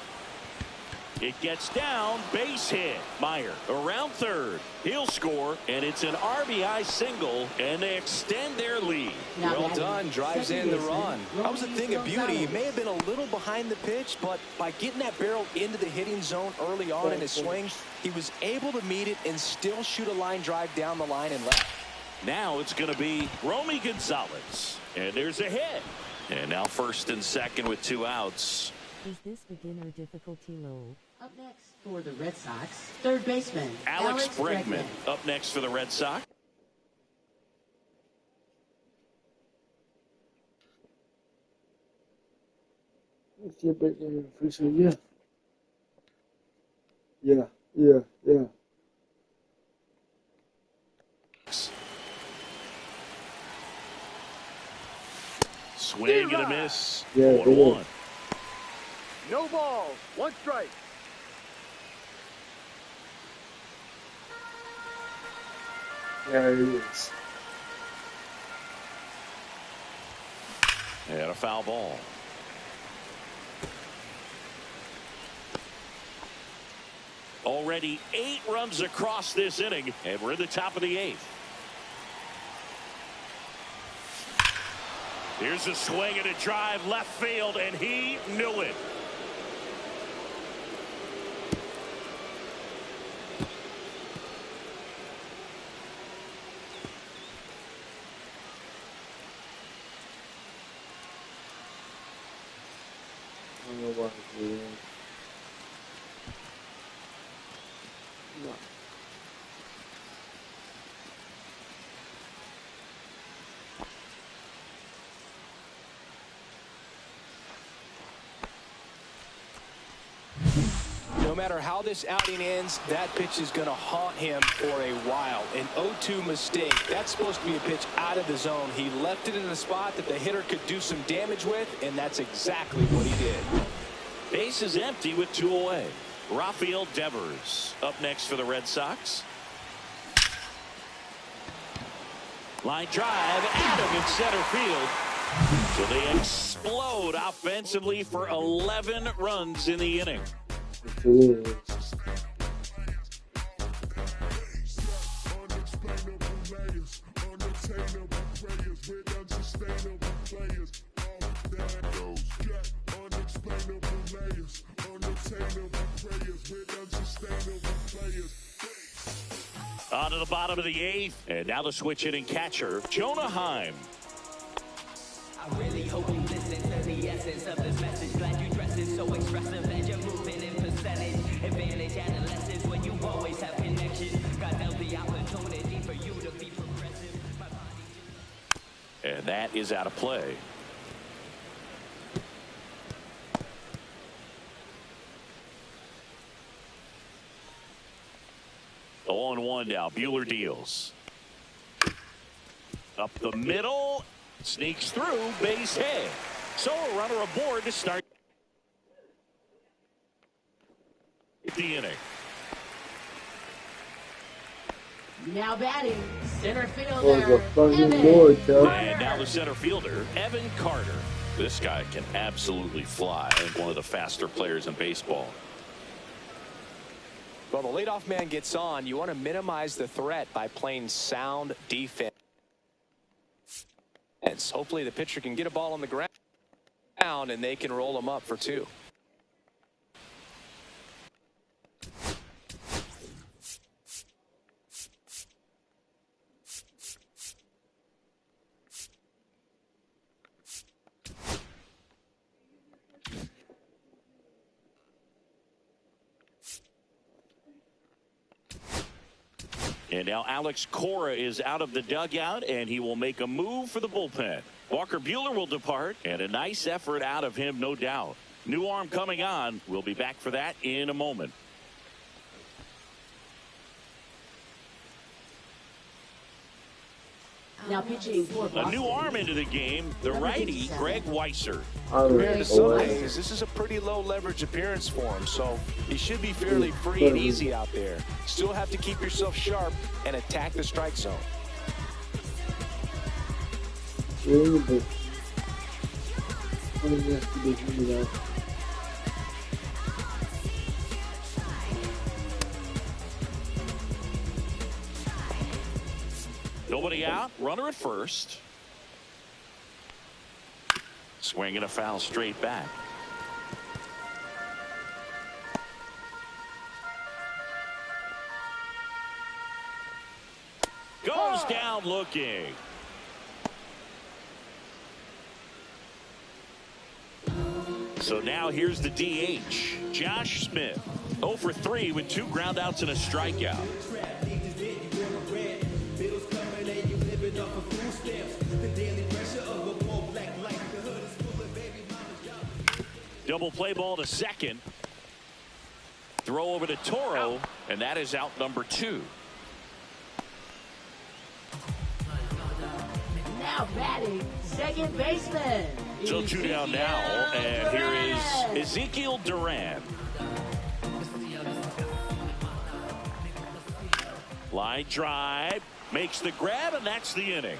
It gets down, base hit. Meyer around third. He'll score, and it's an RBI single, and they extend their lead. Well done, drives in the run. That was a thing of beauty. He may have been a little behind the pitch, but by getting that barrel into the hitting zone early on in his swing, he was able to meet it and still shoot a line drive down the line and left. Now it's going to be Romy Gonzalez, and there's a hit. And now first and second with 2 outs. Is this beginner difficulty low? Up next for the Red Sox, third baseman Alex Bregman up next for the Red Sox. Let's get back in for sure. Yeah. Yeah. Swing and a miss. Yeah, 1-1. No balls, 1 strike. There he is. And a foul ball. Already 8 runs across this inning, and we're in the top of the 8th. Here's a swing and a drive left field, and he knew it. I don't know what he's doing. No. No matter how this outing ends, that pitch is going to haunt him for a while. An 0-2 mistake. That's supposed to be a pitch out of the zone. He left it in a spot that the hitter could do some damage with, and that's exactly what he did. Base is empty with 2 away. Rafael Devers up next for the Red Sox. Line drive, Adam in center field. So they explode offensively for 11 runs in the inning. On to the bottom of the 8th, and now the switch hitting catcher, Jonah Heim. I really hope you listen to the essence of this message. Glad you dress it so expressive and you're moving in percentage. Advantage adolescence when you always have connection. God dealt the opportunity for you to be progressive. And that is out of play. The 0-1 now. Buehler deals. Up the middle. Sneaks through. Base hit. So a runner aboard to start the inning. Now batting, center Oh, fielder, the Lord, and now the center fielder, Evan Carter. This guy can absolutely fly. One of the faster players in baseball. Well, the leadoff man gets on. You want to minimize the threat by playing sound defense. Hopefully the pitcher can get a ball on the ground and they can roll him up for 2. And now Alex Cora is out of the dugout, and he will make a move for the bullpen. Walker Buehler will depart, and a nice effort out of him, no doubt. New arm coming on. We'll be back for that in a moment. Now pitching for Boston. A new arm into the game, the righty, Greg Weisser. Compared to some days, this is a pretty low leverage appearance for him, so he should be fairly free and easy out there. Still have to keep yourself sharp and attack the strike zone. Nobody out, runner at first. Swinging a foul straight back. Goes down looking. So now here's the DH, Josh Smith. 0 for 3 with 2 groundouts and a strikeout. Double play ball to second. Throw over to Toro, and that is out number 2. Now batting, second baseman. So 2 down now, and here is Ezekiel Duran. Line drive, makes the grab, and that's the inning.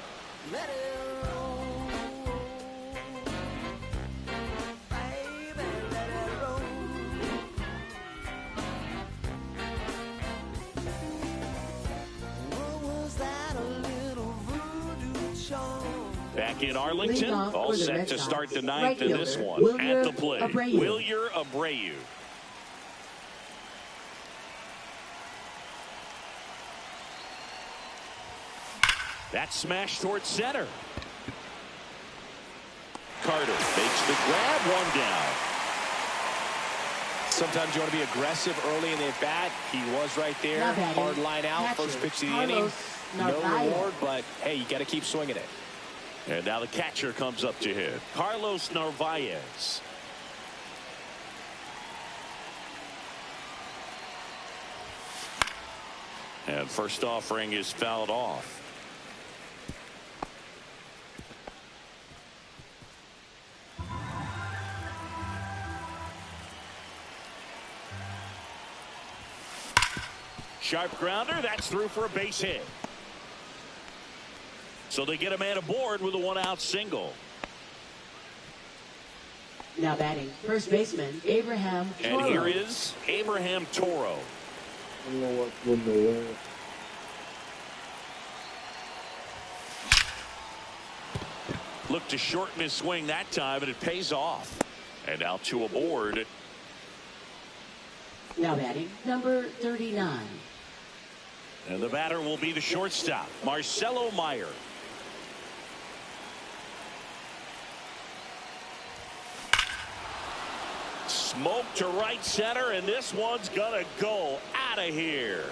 Back in Arlington, all set to start the ninth in this one. Wilyer At the plate, Abreu. Wilyer Abreu. That smash towards center. Carter makes the grab, one down. Sometimes you want to be aggressive early in the at-bat. He was right there. Hard line out. Catcher, First pitch of the Carlos inning. No Narvaez. reward, but hey, you got to keep swinging it. And now the catcher comes up to hit. Carlos Narvaez. And first offering is fouled off. Sharp grounder. That's through for a base hit. So they get a man aboard with a one-out single. Now batting, first baseman, Abraham Toro. And here is Abraham Toro. I don't know what's in the way. Looked to shorten his swing that time, and it pays off. And now two aboard. Now batting, number 39. And the batter will be the shortstop, Marcelo Meyer. Smoke to right center, and this one's gonna go out of here.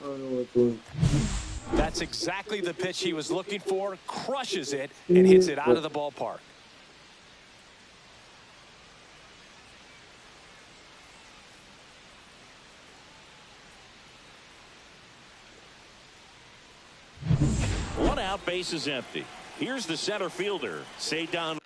I don't know what's going. That's exactly the pitch he was looking for. Crushes it and hits it out of the ballpark. One out, base is empty. Here's the center fielder, Cedon.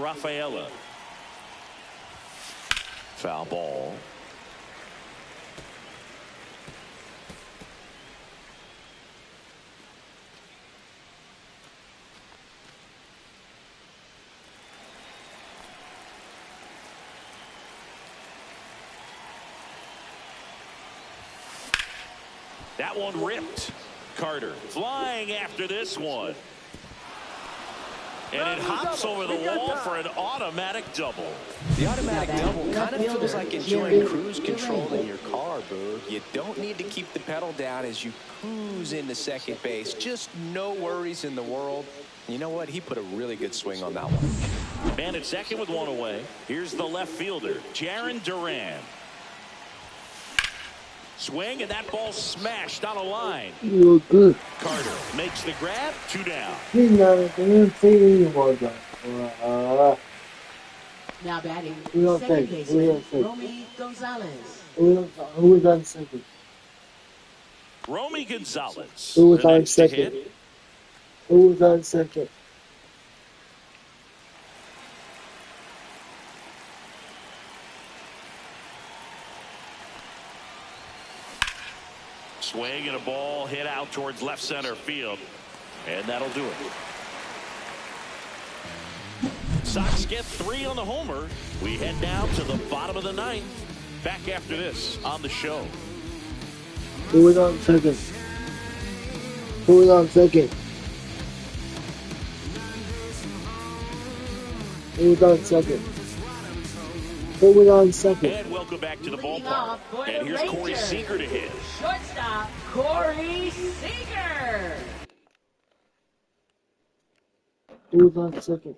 Rafaela. Foul ball. That one ripped. Carter flying after this one. And it hops over the wall for an automatic double. The automatic double kind of feels like enjoying cruise control in your car, Boo. You don't need to keep the pedal down as you cruise into second base. Just no worries in the world. You know what? He put a really good swing on that one. Man at second with one away. Here's the left fielder, Jarren Duran. Swing, and that ball smashed on a line. You're good. Carter makes the grab, 2 down. Now batting, Who on second second? baseman, Romy Gonzalez. Who was on second? Romy Gonzalez. Who was the on next to second? hit. Who was on second? Swing and a ball hit out towards left center field. And that'll do it. Sox get 3 on the homer. We head down to the bottom of the 9th. Back after this on the show. Who was on second? Who was on second? Who was on second? Who was on second? And welcome back to the ballpark. And here's Corey Seager to hit. Shortstop, Corey Seager. Who was on second?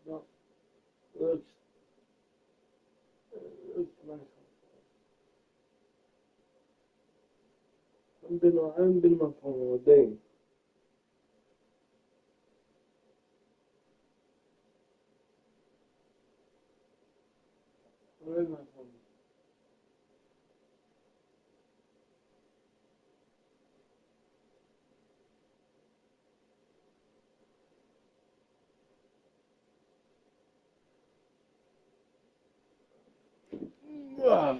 No. Looks nice. I haven't been on my phone all day. Where is my phone? Wow.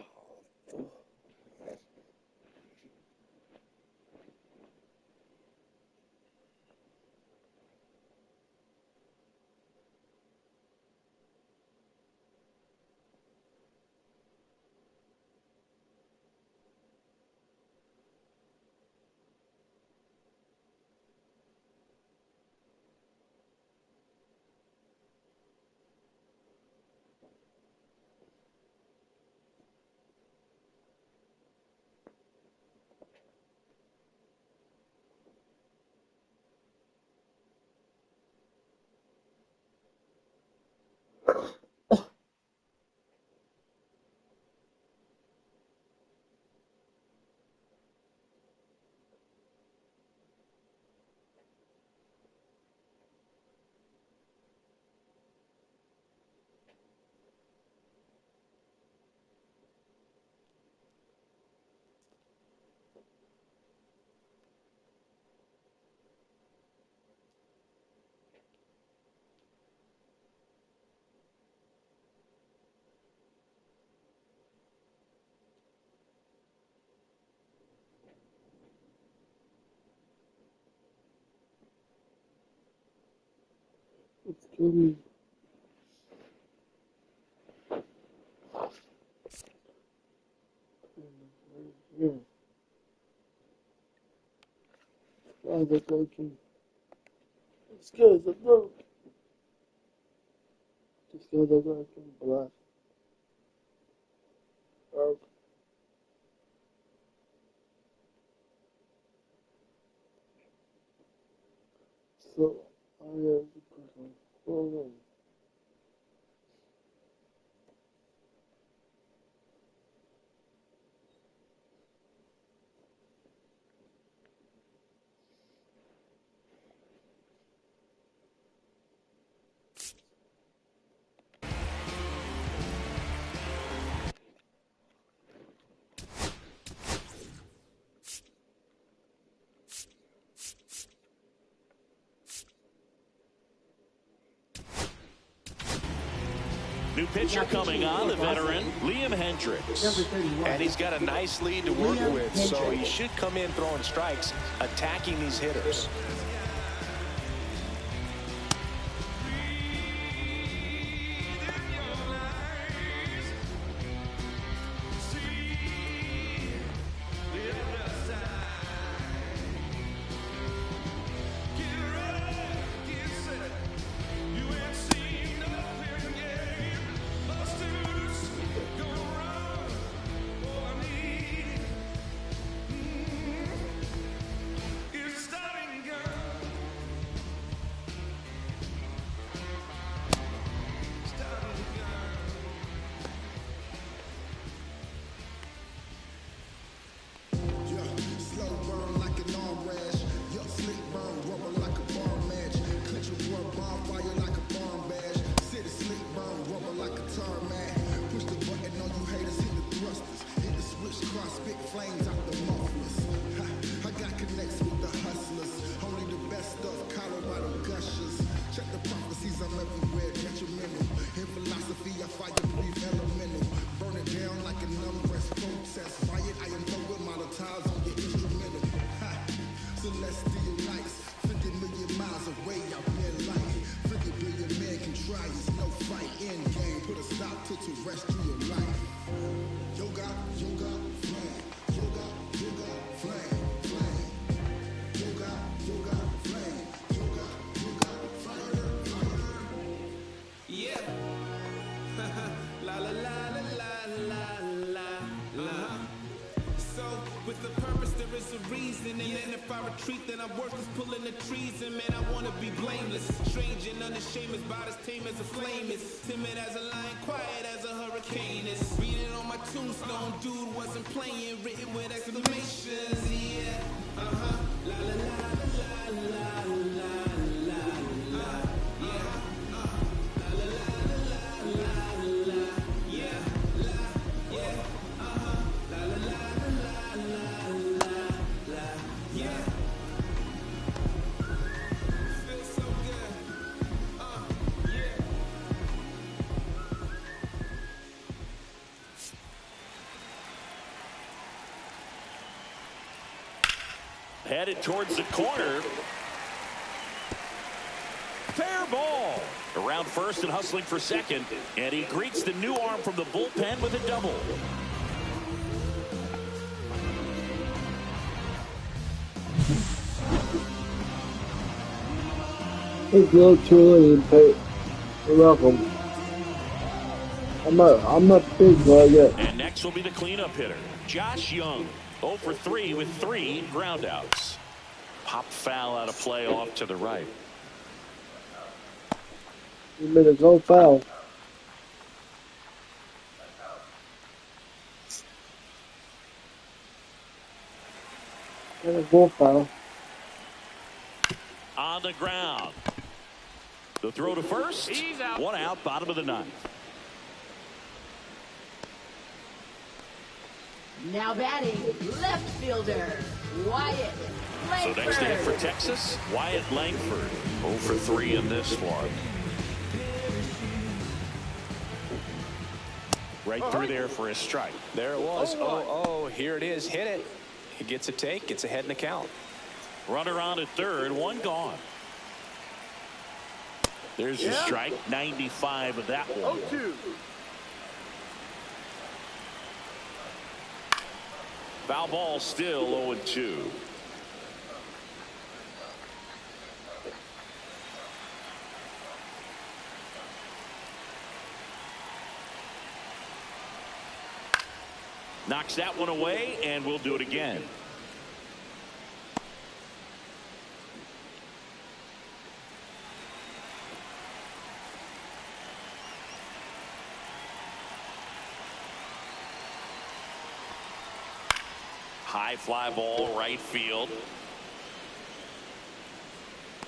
It's good. Yeah. Guys are coaching. These guys are broke. These guys are coaching black. Broke. So, I have the question. Hold on. New pitcher coming on, the veteran, Liam Hendricks. And he's got a nice lead to work with, so he should come in throwing strikes, attacking these hitters. Retreat, then I'm worthless, pulling the trees, and man, I wanna be blameless. Strange and unashamed, as about as tame as a flame is. Timid as a lion, quiet as a hurricane is. Reading on my tombstone, dude wasn't playing, written with exclamations, yeah. La la la la la la la la, yeah. La la la la la la, yeah. La, yeah. La la la la la la la, yeah. Headed towards the corner. Fair ball. Around first and hustling for second. And he greets the new arm from the bullpen with a double. Hey, girl, Julie, and Pete. You're welcome. I'm not big boy yet. And next will be the cleanup hitter, Josh Young. 0 for 3 with 3 groundouts. Pop foul out of play off to the right. You made a go foul. And a go foul. On the ground. The throw to first. One out, bottom of the ninth. Now batting, left fielder, Wyatt Langford. So next inning for Texas, Wyatt Langford. 0 for 3 in this one. Right through there for a strike. There it was. Oh, here it is. Hit it. He gets a take, gets ahead in the count. Runner on at third, one gone. There's a strike, 95 of that one. 0-2. Foul ball, still 0-2. Knocks that one away, and we'll do it again. High fly ball, right field.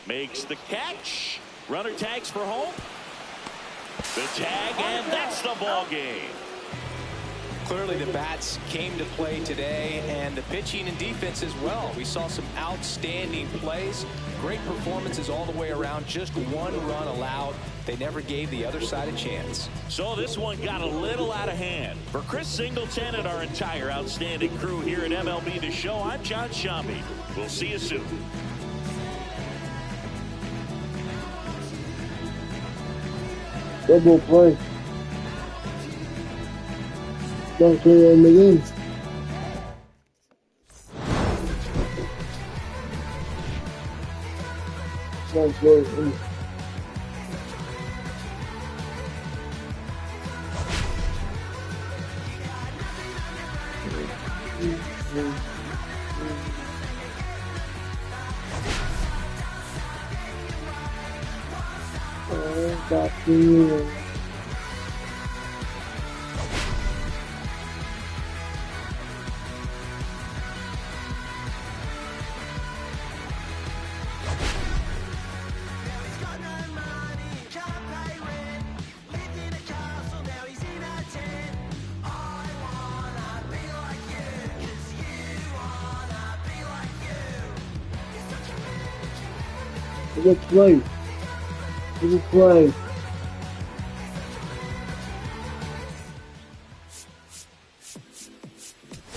Makes the catch. Runner tags for home. The tag, and that's the ball game. Clearly the bats came to play today, and the pitching and defense as well. We saw some outstanding plays, great performances all the way around. Just one run allowed. They never gave the other side a chance. So this one got a little out of hand. For Chris Singleton and our entire outstanding crew here at MLB The Show, I'm John Shambi. We'll see you soon. Double play. Don't clear in the game. Don't clear in. Oh, got you. Good play. Good play.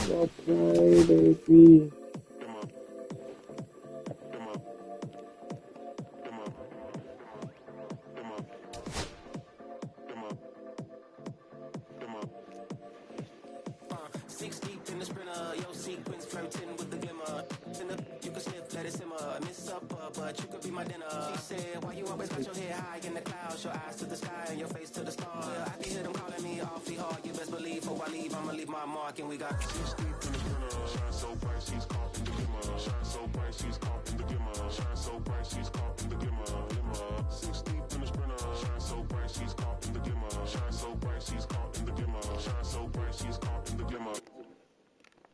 Good play, baby. Six deep in the sprinter, yo sequence flirting with the glimmer. You can sniff, let it simmer. Miss supper, but you could be my dinner. She said, why you always got your head high in the clouds, your eyes to the sky and your face to the stars? Yeah, I can hear them calling me awfully hard. You best believe before I leave, I'ma leave my mark. And we got six deep in the sprinter, shine so bright, she's caught in the glimmer. Shine so bright,